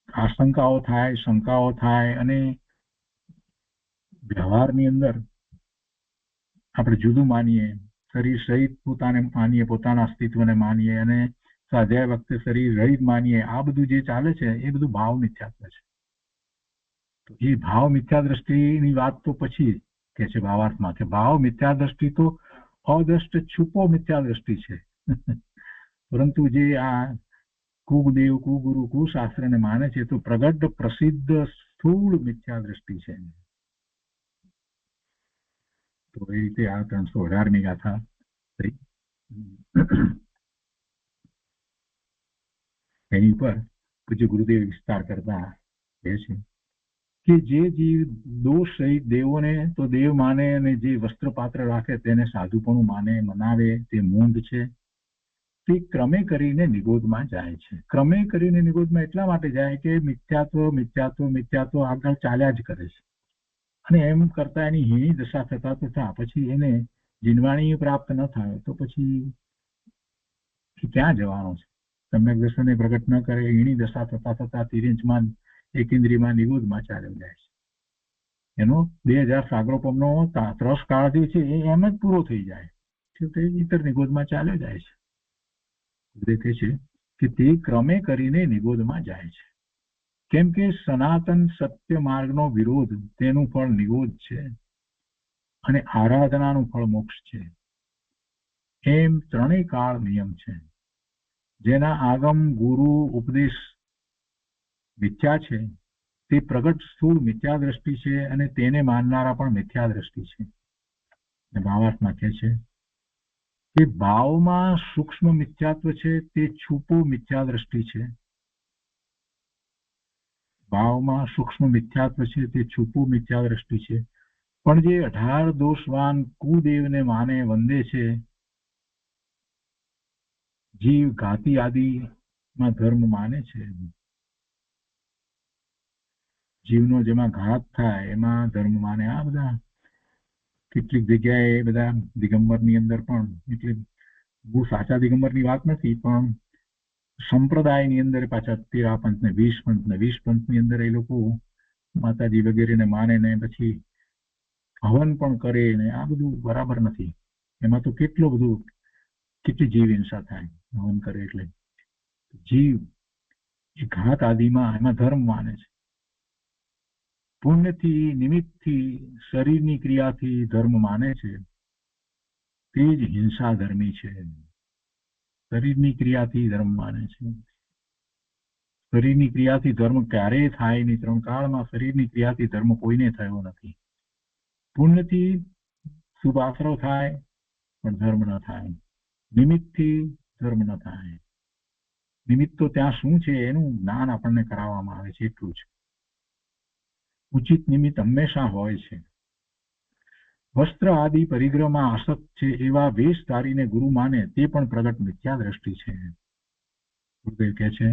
આશંકાઓ થાય, શંકાઓ થાય, અને વ્યવહારની અંદર આપણે જુદું માનીએ, શરીર સહિત પોતાને માનીએ, પોતાના અસ્તિત્વને માનીએ, અને સ્વાધ્યાય વખતે શરીર રહિત માનીએ. આ બધું જે ચાલે છે એ બધું ભાવ મિથ્યાત્વ છે. તો એ ભાવ મિથ્યા દ્રષ્ટિની વાત તો પછી કે છે ભાવાર્થમાં કે ભાવ મિથ્યા દ્રષ્ટિ તો અદ્રષ્ટ છુપો મિથ્યા દ્રષ્ટિ છે. પરંતુ જે આ કુદેવ, કુગુરુ, કુશાસ્ત્રને માને છે તો પ્રગટ પ્રસિદ્ધ સ્થૂળ મિથ્યા દ્રષ્ટિ છે. તો એ રીતે આ 318મી ગાથા થઈ. એની ઉપર પૂજ્ય ગુરુદેવ વિસ્તાર કરતા કહે છે કે જે જીવ દોષ સહિત દેવોને તો દેવ માને અને જે વસ્ત્રપાત્ર રાખે તેને સાધુપણું માને, મનાવે, તે મૂંઢ છે. તે ક્રમે કરીને નિગોદમાં જાય છે. ક્રમે કરીને નિગોદમાં એટલા માટે જાય કે મિથ્યાત્વ મિથ્યાત્વ મિથ્યાત્વ આગળ ચાલ્યા જ કરે છે. અને એમ કરતા એની હીણી દશા થતા પછી એને જીનવાણી પ્રાપ્ત ન થાય તો પછી ક્યાં જવાનો છે? સમ્યક દર્શનને પ્રગટ ન કરે, હીણી દશા થતા તિર્યંચમાં એકેન્દ્રિયમાં નિગોદમાં ચાલ્યો જાય છે. એનો 2000 સાગરોપમનો ત્રસ કાળ જે છે એ એમ જ પૂરો થઈ જાય છે. તે ઇતર નિગોદમાં ચાલ્યો જાય છે. દેખે છે કે તે ક્રમે કરીને નિગોદમાં જાય છે. કેમ કે સનાતન સત્ય માર્ગનો વિરોધ તેનું ફળ નિગોદ છે અને આરાધનાનું ફળ મોક્ષ છે. એમ ત્રણેય કાળ નિયમ છે. જેના આગમ ગુરુ ઉપદેશ મિથ્યા છે તે પ્રગટ સ્થૂળ મિથ્યા દ્રષ્ટિ છે અને તેને માનનારા પણ મિથ્યા દ્રષ્ટિ છે. ભાવાર્થમાં કહે છે કે ભાવમાં સૂક્ષ્મ મિથ્યાત્વ છે તે છુપો મિથ્યા દ્રષ્ટિ છે. ભાવમાં સૂક્ષ્મ મિથ્યાત્વ છે તે છુપું મિથ્યા દ્રષ્ટિ છે. પણ જે 18 દોષવાન કુદેવને માને વંદે છે, જીવ ઘાતી આદિમાં ધર્મ માને છે. જીવનો જેમાં ઘાત થાય એમાં ધર્મ માને. આ બધા કેટલીક જગ્યાએ બધા દિગંબરની અંદર પણ, એટલે બહુ સાચા દિગંબરની વાત નથી, પણ સંપ્રદાયની અંદર પાછા 13 પંથ ને 20 પંથ ને 20 પંથની અંદર એ લોકો માતાજી વગેરેને માને ને પછી હવન પણ કરે ને આ બધું બરાબર નથી. એમાં તો કેટલી જીવ હિંસા થાય હવન કરે એટલે. જીવ એ ઘાત આદિમાં એમાં ધર્મ માને છે. પુણ્યથી, નિમિત્તથી, શરીરની ક્રિયાથી ધર્મ માને છે તે જ હિંસા ધર્મી છે. શરીરની ક્રિયાથી ધર્મ માને છે. શરીરની ક્રિયાથી ધર્મ ક્યારેય થાય નહીં. 3 કાળમાં શરીરની ક્રિયાથી ધર્મ કોઈને થયો નથી. પુણ્યથી શુભ આશ્રવ થાય પણ ધર્મ ન થાય. નિમિત્તથી ધર્મ ન થાય. નિમિત્ત તો ત્યાં શું છે એનું જ્ઞાન આપણને કરાવવામાં આવે છે એટલું જ. ઉચિત નિમિત્ત હંમેશા હોય છે. વસ્ત્ર આદિ પરિગ્રહમાં આસક્ત છે એવા વેશ ધારીને ગુરુ માને તે પણ પ્રગટ મિથ્યા દ્રષ્ટિ છે. ગુરુદેવ કહે છે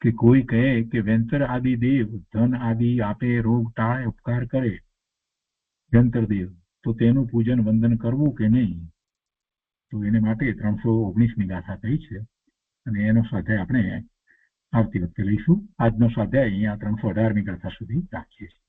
કે કોઈ કહે કે વ્યંતર આદિ દેવ ધન આદિ આપે, રોગ ટાળે, ઉપકાર કરે, વ્યંતર દેવ, તો તેનું પૂજન વંદન કરવું કે નહીં? તો એને માટે 319મી ગાથા કહી છે અને એનો સ્વાધ્યાય આપણે આવતી વખતે લઈશું. આજનો સ્વાધ્યાય અહીંયા 318મી ગાથા સુધી રાખીએ છીએ.